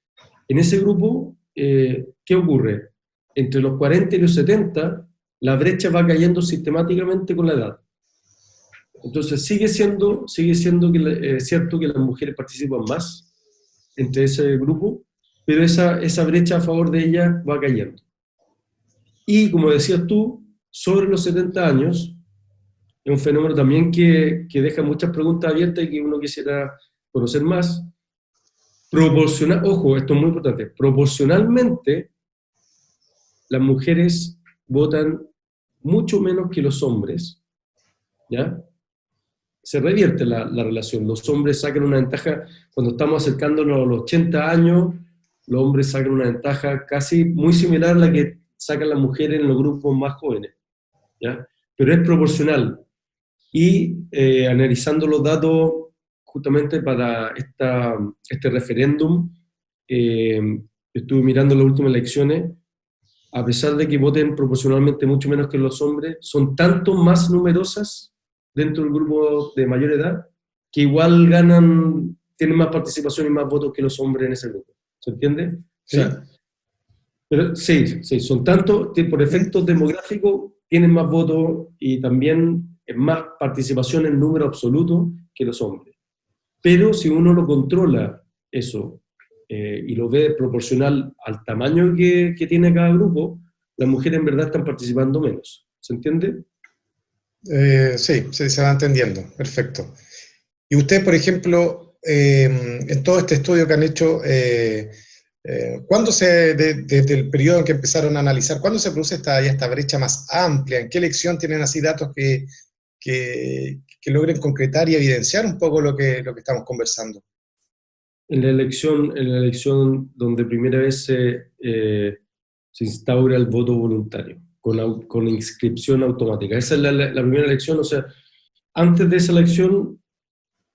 En ese grupo, ¿qué ocurre? Entre los 40 y los 70, la brecha va cayendo sistemáticamente con la edad. Entonces sigue siendo cierto que las mujeres participan más entre ese grupo, pero esa brecha a favor de ellas va cayendo. Y como decías tú, sobre los 70 años, es un fenómeno también que deja muchas preguntas abiertas y que uno quisiera conocer más. Ojo, esto es muy importante, proporcionalmente las mujeres votan mucho menos que los hombres, ¿ya? Se revierte la relación. Los hombres sacan una ventaja, cuando estamos acercándonos a los 80 años, los hombres sacan una ventaja casi muy similar a la que sacan las mujeres en los grupos más jóvenes, ¿ya? Pero es proporcional. Y analizando los datos justamente para este referéndum, estuve mirando las últimas elecciones, a pesar de que voten proporcionalmente mucho menos que los hombres, son tanto más numerosas dentro del grupo de mayor edad, que igual tienen más participación y más votos que los hombres en ese grupo. ¿Se entiende? Sí. O sea, pero sí, son tanto que por efectos demográficos tienen más votos y también más participación en número absoluto que los hombres. Pero si uno lo controla eso y lo ve proporcional al tamaño que tiene cada grupo, las mujeres en verdad están participando menos. ¿Se entiende? Sí, se va entendiendo, perfecto. Y usted, por ejemplo, en todo este estudio que han hecho, desde el periodo en que empezaron a analizar, ¿cuándo se produce esta brecha más amplia? ¿En qué elección tienen así datos que logren concretar y evidenciar un poco lo que estamos conversando? En la elección donde primera vez se instaura el voto voluntario, con inscripción automática. Esa es la primera elección, o sea, antes de esa elección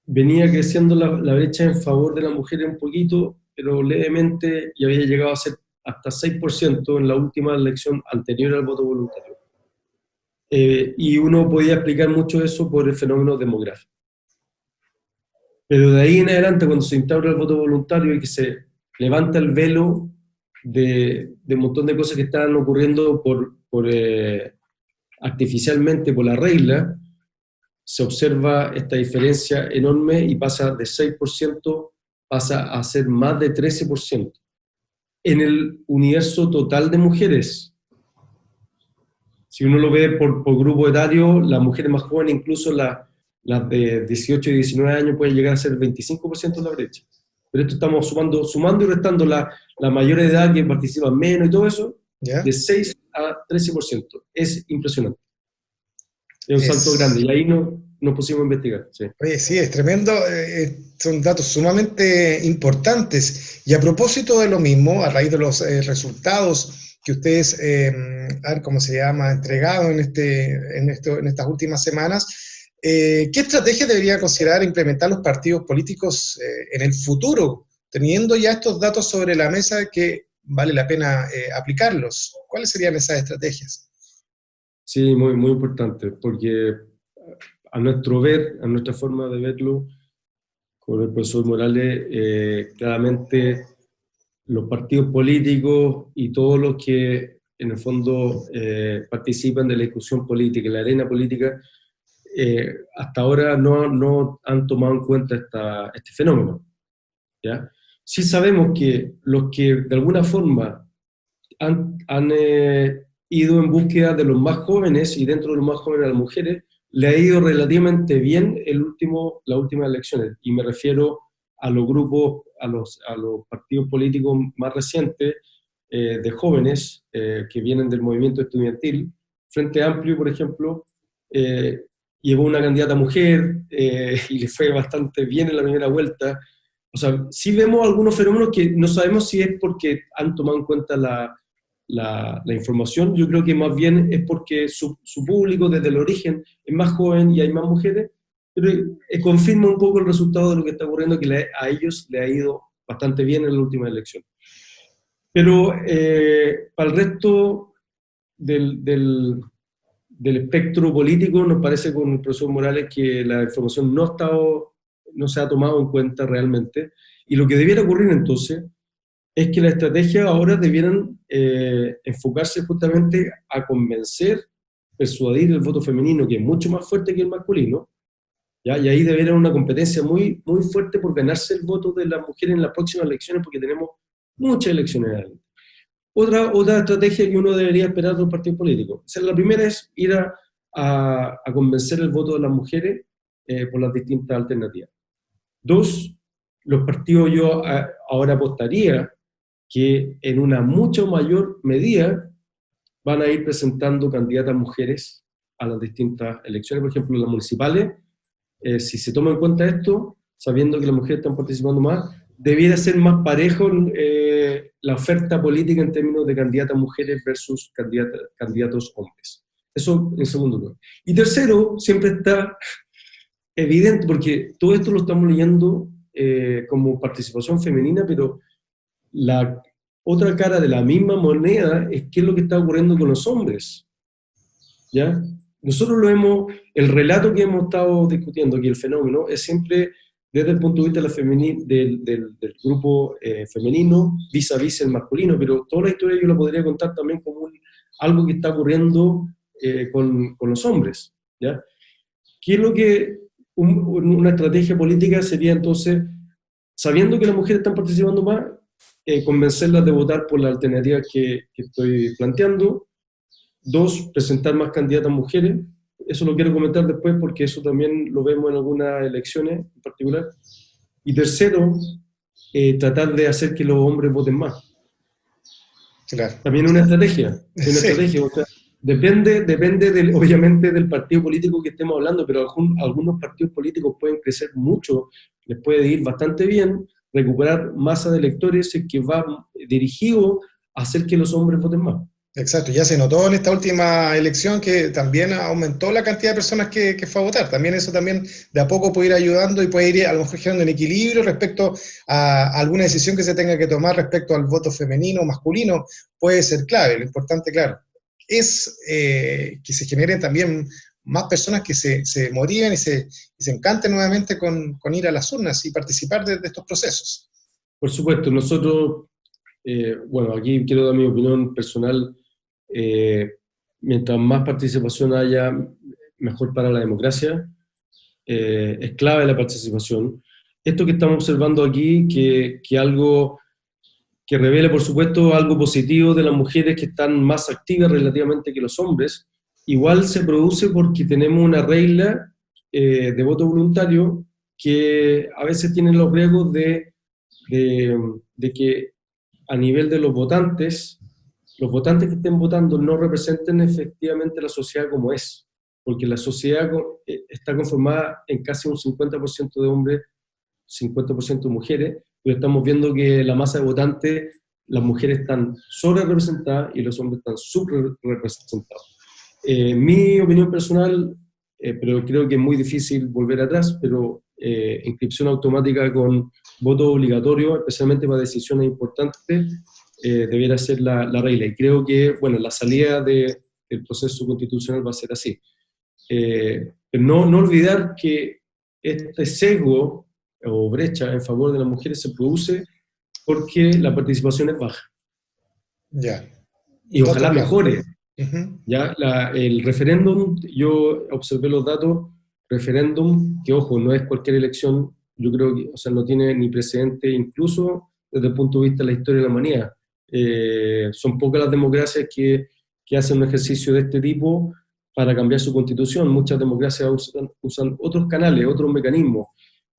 venía creciendo la brecha en favor de la mujer un poquito, pero levemente, y había llegado a ser hasta 6% en la última elección anterior al voto voluntario. Y uno podía explicar mucho eso por el fenómeno demográfico. Pero de ahí en adelante, cuando se instaura el voto voluntario y que se levanta el velo de un montón de cosas que estaban ocurriendo artificialmente por la regla, se observa esta diferencia enorme y pasa de 6%, pasa a ser más de 13%. En el universo total de mujeres, si uno lo ve por grupo etario, las mujeres más jóvenes, incluso las de 18 y 19 años, pueden llegar a ser el 25% de la brecha. Pero esto estamos sumando y restando la mayor edad que participa menos y todo eso, ¿Ya? de 6 a 13%. Es impresionante. Es un salto grande, y ahí nos pusimos a investigar. Sí. Oye, sí, es tremendo, son datos sumamente importantes. Y a propósito de lo mismo, a raíz de los resultados que ustedes entregado en estas últimas semanas, ¿qué estrategia debería considerar implementar los partidos políticos en el futuro, teniendo ya estos datos sobre la mesa que vale la pena aplicarlos? ¿Cuáles serían esas estrategias? Sí, muy, muy importante, porque a nuestra forma de verlo, con el profesor Morales, claramente los partidos políticos y todos los que en el fondo participan de la discusión política, la arena política, hasta ahora no han tomado en cuenta este fenómeno, ¿ya? Sí sabemos que los que de alguna forma han ido en búsqueda de los más jóvenes, y dentro de los más jóvenes a las mujeres, le ha ido relativamente bien las últimas elecciones, y me refiero a los grupos, a los partidos políticos más recientes de jóvenes que vienen del movimiento estudiantil. Frente Amplio, por ejemplo, llevó una candidata mujer y le fue bastante bien en la primera vuelta. O sea, sí vemos algunos fenómenos que no sabemos si es porque han tomado en cuenta la información. Yo creo que más bien es porque su público desde el origen es más joven y hay más mujeres, pero confirma un poco el resultado de lo que está ocurriendo, que a ellos le ha ido bastante bien en la última elección. Pero para el resto del espectro político, nos parece con el profesor Morales que la información no se ha tomado en cuenta realmente, y lo que debiera ocurrir entonces es que la estrategia ahora debieran enfocarse justamente a convencer, persuadir el voto femenino, que es mucho más fuerte que el masculino, ¿ya? Y ahí debería haber una competencia muy, muy fuerte por ganarse el voto de las mujeres en las próximas elecciones, porque tenemos muchas elecciones adelante. Otra estrategia que uno debería esperar de un partido político. O sea, la primera es ir a convencer el voto de las mujeres por las distintas alternativas. Dos, los partidos, yo ahora apostaría que en una mucho mayor medida van a ir presentando candidatas mujeres a las distintas elecciones. Por ejemplo, las municipales, si se toma en cuenta esto, sabiendo que las mujeres están participando más, debiera ser más parejo la oferta política en términos de candidatas mujeres versus candidatos hombres. Eso en segundo lugar. Y tercero, siempre está evidente, porque todo esto lo estamos leyendo como participación femenina, pero la otra cara de la misma moneda es qué es lo que está ocurriendo con los hombres, ¿ya? Nosotros el relato que hemos estado discutiendo aquí, el fenómeno, es siempre desde el punto de vista del grupo femenino vis a vis el masculino, pero toda la historia yo la podría contar también como algo que está ocurriendo con los hombres, ¿ya? ¿Qué es lo que una estrategia política sería entonces, sabiendo que las mujeres están participando más, convencerlas de votar por la alternativa que estoy planteando? Dos, presentar más candidatas mujeres. Eso lo quiero comentar después porque eso también lo vemos en algunas elecciones en particular. Y tercero, tratar de hacer que los hombres voten más. Claro. También una estrategia. Sí. O sea, depende obviamente del partido político que estemos hablando, pero algunos partidos políticos pueden crecer mucho, les puede ir bastante bien, recuperar masa de electores que va dirigido a hacer que los hombres voten más. Exacto, ya se notó en esta última elección que también aumentó la cantidad de personas que fue a votar. También eso también de a poco puede ir ayudando y puede ir a lo mejor generando un equilibrio respecto a alguna decisión que se tenga que tomar respecto al voto femenino o masculino. Puede ser clave. Lo importante, claro, es que se generen también más personas que se motiven y se encanten nuevamente con ir a las urnas y participar de estos procesos. Por supuesto, nosotros, bueno, aquí quiero dar mi opinión personal. Mientras más participación haya, mejor para la democracia. Es clave la participación. Esto que estamos observando aquí, que algo que revela, por supuesto, algo positivo de las mujeres que están más activas relativamente que los hombres, igual se produce porque tenemos una regla de voto voluntario que a veces tiene los riesgos de que a nivel de los votantes que estén votando no representen efectivamente la sociedad como es, porque la sociedad está conformada en casi un 50% de hombres, 50% de mujeres, pero estamos viendo que la masa de votantes, las mujeres están sobre representadas y los hombres están subrepresentados. Mi opinión personal, pero creo que es muy difícil volver atrás, pero inscripción automática con voto obligatorio, especialmente para decisiones importantes, debiera ser la regla. Y creo que, bueno, la salida del proceso constitucional va a ser así. Pero no olvidar que este sesgo o brecha en favor de las mujeres se produce porque la participación es baja. Ya. Y ojalá mejore. Uh-huh. Ya, el referéndum, yo observé los datos, referéndum, que ojo, no es cualquier elección, yo creo que, o sea, no tiene ni precedente, incluso desde el punto de vista de la historia de la humanidad. Son pocas las democracias que hacen un ejercicio de este tipo para cambiar su constitución. Muchas democracias usan otros canales, otros mecanismos.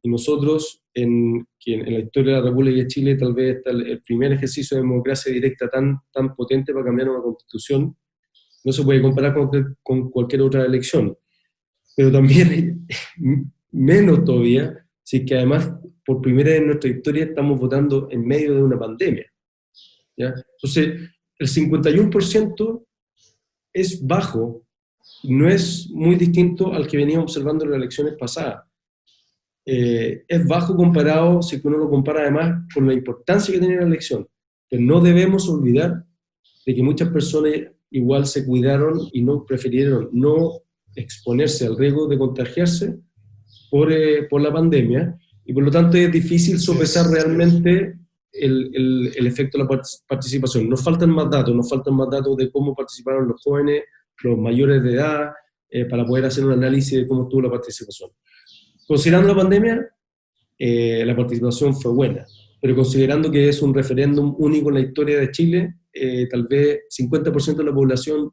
Y nosotros, que en la historia de la República de Chile, tal vez está el primer ejercicio de democracia directa tan potente para cambiar una constitución, no se puede comparar con cualquier otra elección. Pero también, menos todavía, si que además, por primera vez en nuestra historia, estamos votando en medio de una pandemia. ¿Ya? Entonces, el 51% es bajo, no es muy distinto al que veníamos observando en las elecciones pasadas. Es bajo comparado, si uno lo compara además con la importancia que tiene la elección. Pero no debemos olvidar de que muchas personas igual se cuidaron y no prefirieron no exponerse al riesgo de contagiarse por la pandemia, y por lo tanto es difícil sopesar realmente el efecto de la participación. Nos faltan más datos de cómo participaron los jóvenes, los mayores de edad, para poder hacer un análisis de cómo estuvo la participación. Considerando la pandemia, la participación fue buena, pero considerando que es un referéndum único en la historia de Chile, tal vez 50% de la población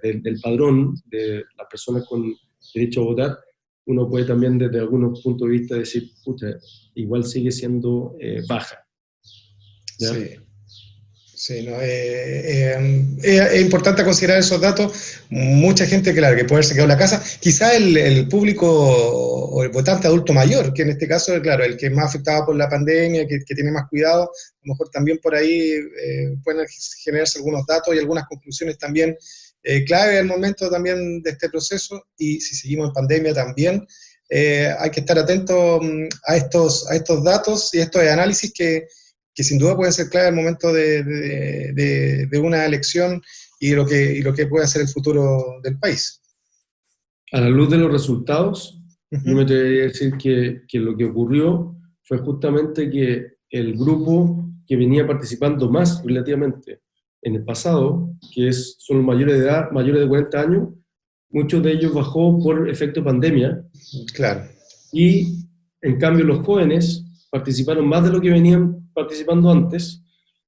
del padrón de las personas con derecho a votar, uno puede también desde algunos puntos de vista decir, pucha, igual sigue siendo baja. ¿Ya? Sí. Sí, no, es importante considerar esos datos. Mucha gente, claro, que puede haberse quedado en la casa. Quizá el público o el votante adulto mayor, que en este caso, claro, el que es más afectado por la pandemia, que tiene más cuidado, a lo mejor también por ahí pueden generarse algunos datos y algunas conclusiones también clave al momento también de este proceso. Y si seguimos en pandemia también, hay que estar atentos a estos datos y a estos análisis que sin duda pueden ser clave al momento de una elección y lo que puede ser el futuro del país. A la luz de los resultados, yo me atrevería a decir que lo que ocurrió fue justamente que el grupo que venía participando más relativamente en el pasado, son los mayores de edad, mayores de 40 años, muchos de ellos bajó por efecto pandemia. Claro. Y en cambio los jóvenes participaron más de lo que venían participando antes,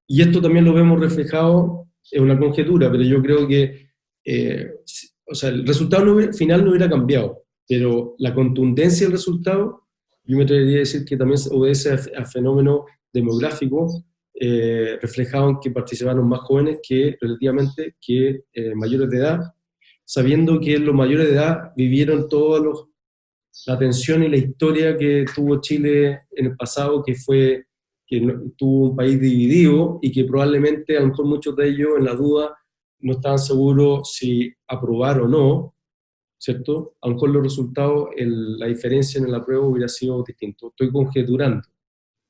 y esto también lo vemos reflejado en una conjetura, pero yo creo que el resultado final no hubiera cambiado, pero la contundencia del resultado, yo me atrevería a decir que también obedece a fenómeno demográfico reflejado en que participaron más jóvenes relativamente que mayores de edad, sabiendo que los mayores de edad vivieron la tensión y la historia que tuvo Chile en el pasado, que tuvo un país dividido y que probablemente a lo mejor muchos de ellos en la duda no estaban seguros si aprobar o no, ¿cierto? A lo mejor los resultados, la diferencia en el apruebo hubiera sido distinto. Estoy conjeturando,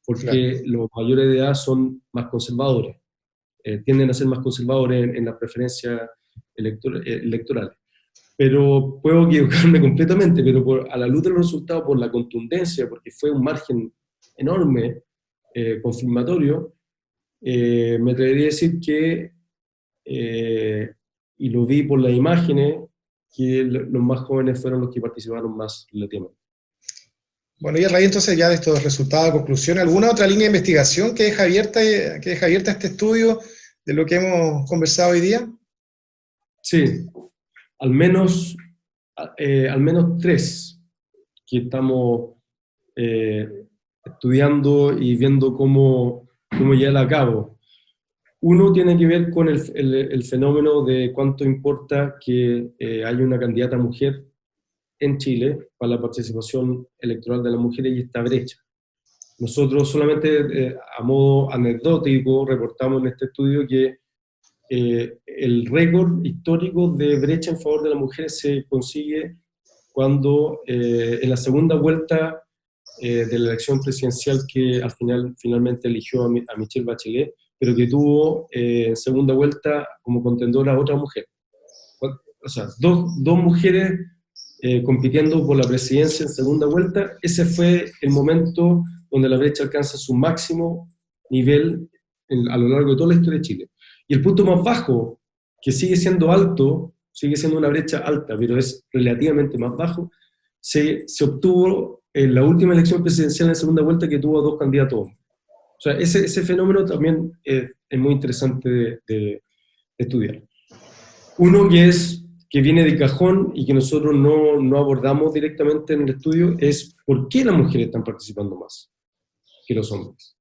porque los mayores de edad son más conservadores, tienden a ser más conservadores en las preferencias electorales. Pero puedo equivocarme completamente, pero a la luz de los resultados, por la contundencia, porque fue un margen enorme, confirmatorio, me atrevería a decir que, y lo vi por las imágenes, que los más jóvenes fueron los que participaron más relativamente. Bueno, y a raíz entonces ya de estos resultados, conclusión, ¿alguna otra línea de investigación que deja abierta este estudio de lo que hemos conversado hoy día? Sí. Al menos 3 que estamos estudiando y viendo cómo llevarla a cabo. Uno tiene que ver con el fenómeno de cuánto importa que haya una candidata mujer en Chile para la participación electoral de las mujeres y esta brecha. Nosotros solamente a modo anecdótico reportamos en este estudio que el récord histórico de brecha en favor de las mujeres se consigue cuando en la segunda vuelta de la elección presidencial que finalmente eligió a Michelle Bachelet, pero que tuvo en segunda vuelta como contendora a otra mujer. O sea, dos mujeres compitiendo por la presidencia en segunda vuelta. Ese fue el momento donde la brecha alcanza su máximo nivel a lo largo de toda la historia de Chile. Y el punto más bajo, que sigue siendo alto, sigue siendo una brecha alta, pero es relativamente más bajo, se obtuvo en la última elección presidencial en segunda vuelta, que tuvo a 2 candidatos hombres. O sea, ese fenómeno también es muy interesante de estudiar. Uno que viene de cajón y que nosotros no abordamos directamente en el estudio es por qué las mujeres están participando más que los hombres.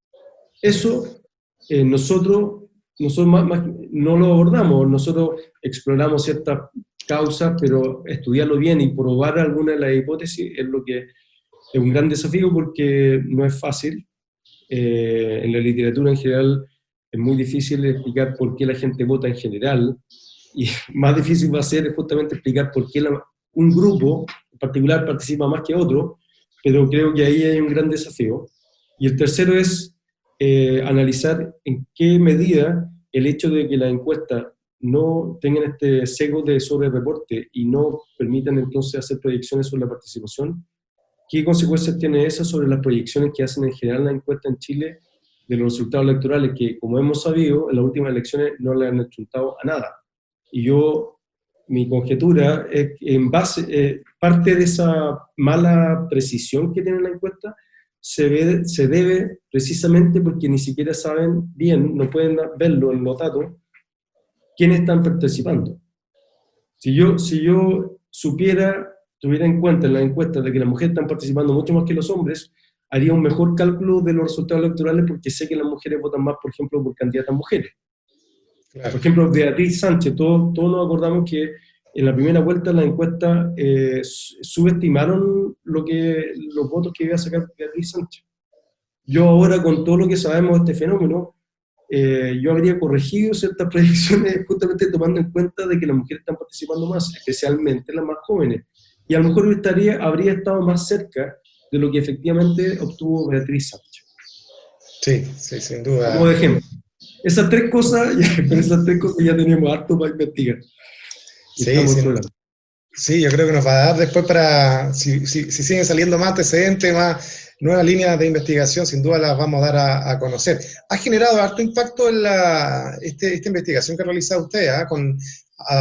Eso nosotros no lo abordamos, nosotros exploramos ciertas causas, pero estudiarlo bien y probar alguna de las hipótesis es lo que es un gran desafío, porque no es fácil. En la literatura en general es muy difícil explicar por qué la gente vota en general, y más difícil va a ser justamente explicar por qué un grupo en particular participa más que otro, pero creo que ahí hay un gran desafío. Y el tercero es analizar en qué medida el hecho de que las encuestas no tengan este sesgo de sobre-reporte y no permitan entonces hacer proyecciones sobre la participación, ¿qué consecuencias tiene eso sobre las proyecciones que hacen en general las encuestas en Chile de los resultados electorales, que, como hemos sabido, en las últimas elecciones no le han achuntado a nada? Y mi conjetura es que parte de esa mala precisión que tiene la encuesta se debe precisamente porque ni siquiera saben bien, no pueden verlo en los datos, quiénes están participando. Si yo tuviera en cuenta en la encuesta de que las mujeres están participando mucho más que los hombres, haría un mejor cálculo de los resultados electorales, porque sé que las mujeres votan más, por ejemplo, por candidatas mujeres. Claro. Por ejemplo, Beatriz Sánchez, todos nos acordamos que en la primera vuelta de la encuesta subestimaron los votos que iba a sacar Beatriz Sánchez. Yo ahora, con todo lo que sabemos de este fenómeno, yo habría corregido ciertas predicciones justamente tomando en cuenta de que las mujeres están participando más, especialmente las más jóvenes. Y a lo mejor habría estado más cerca de lo que efectivamente obtuvo Beatriz Sánchez. Sí, sin duda. Como de ejemplo. Con esas tres cosas ya teníamos harto para investigar. Sí, yo creo que nos va a dar después para, si siguen saliendo más antecedentes, más nuevas líneas de investigación, sin duda las vamos a dar a conocer. Ha generado harto impacto en esta investigación que ha realizado usted, a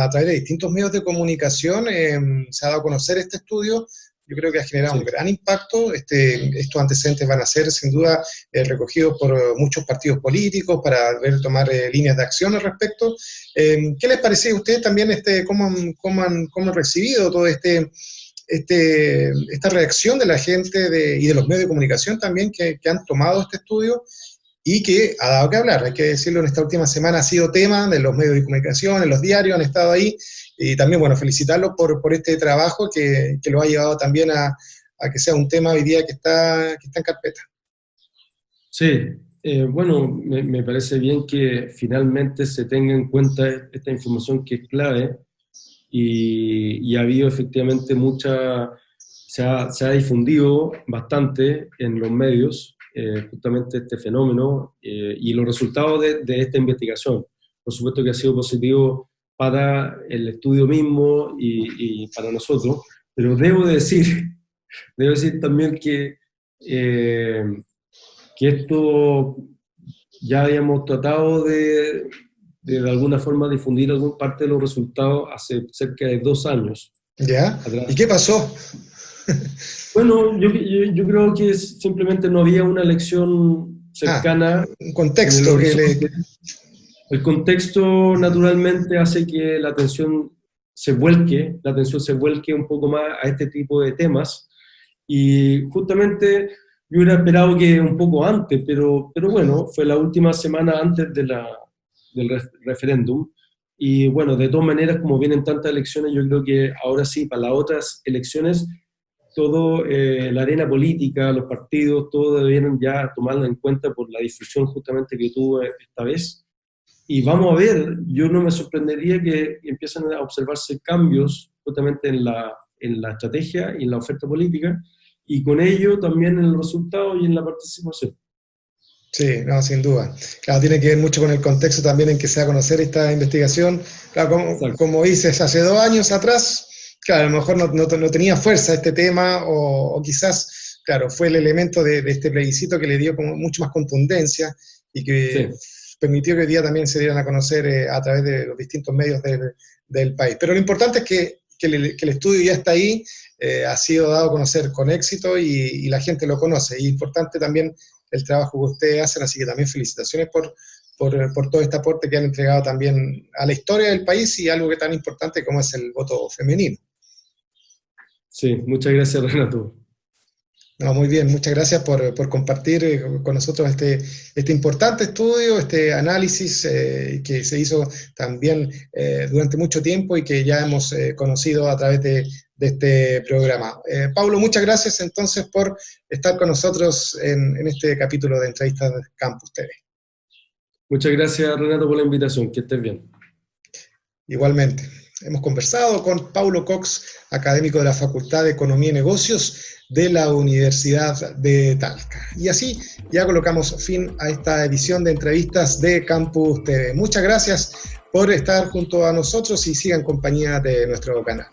través de distintos medios de comunicación, se ha dado a conocer este estudio. Yo creo que ha generado un gran impacto. Estos antecedentes van a ser, sin duda, recogidos por muchos partidos políticos para tomar líneas de acción al respecto. ¿Qué les parece a ustedes también cómo han recibido todo esta reacción de la gente y de los medios de comunicación también que han tomado este estudio y que ha dado que hablar? Hay que decirlo, en esta última semana ha sido tema de los medios de comunicación, en los diarios han estado ahí. Y también, bueno, felicitarlos por este trabajo que lo ha llevado también a que sea un tema hoy día que está en carpeta. Sí, bueno, me parece bien que finalmente se tenga en cuenta esta información que es clave y ha habido efectivamente se ha difundido bastante en los medios justamente este fenómeno y los resultados de esta investigación. Por supuesto que ha sido positivo para el estudio mismo y para nosotros, pero debo decir también que esto ya habíamos tratado de alguna forma difundir alguna parte de los resultados hace cerca de 2 años. ¿Ya? Atrás. ¿Y qué pasó? Bueno, yo creo que simplemente no había una elección cercana. Un contexto El contexto naturalmente hace que la atención se vuelque un poco más a este tipo de temas, y justamente yo hubiera esperado que un poco antes, pero bueno, fue la última semana antes del referéndum, y bueno, de todas maneras, como vienen tantas elecciones, yo creo que ahora sí, para las otras elecciones, la arena política, los partidos, todo debieron ya tomarlo en cuenta por la difusión justamente que tuvo esta vez. Y vamos a ver, yo no me sorprendería que empiecen a observarse cambios justamente en la estrategia y en la oferta política, y con ello también en el resultado y en la participación. Sí, no, sin duda. Claro, tiene que ver mucho con el contexto también en que se va a conocer esta investigación. Claro, como dices, hace 2 años atrás, claro, a lo mejor no tenía fuerza este tema, o quizás, claro, fue el elemento de este plebiscito que le dio como mucho más contundencia y que permitió que hoy día también se dieran a conocer a través de los distintos medios del país. Pero lo importante es que el estudio ya está ahí, ha sido dado a conocer con éxito y la gente lo conoce. Y importante también el trabajo que ustedes hacen, así que también felicitaciones por todo este aporte que han entregado también a la historia del país y algo que tan importante como es el voto femenino. Sí, muchas gracias, Renato. No, muy bien, muchas gracias por compartir con nosotros este importante estudio, este análisis que se hizo también durante mucho tiempo y que ya hemos conocido a través de este programa. Paulo, muchas gracias entonces por estar con nosotros en este capítulo de Entrevistas Campus TV. Muchas gracias, Renato, por la invitación. Que estés bien. Igualmente. Hemos conversado con Paulo Cox, académico de la Facultad de Economía y Negocios de la Universidad de Talca. Y así ya colocamos fin a esta edición de Entrevistas de Campus TV. Muchas gracias por estar junto a nosotros y sigan en compañía de nuestro canal.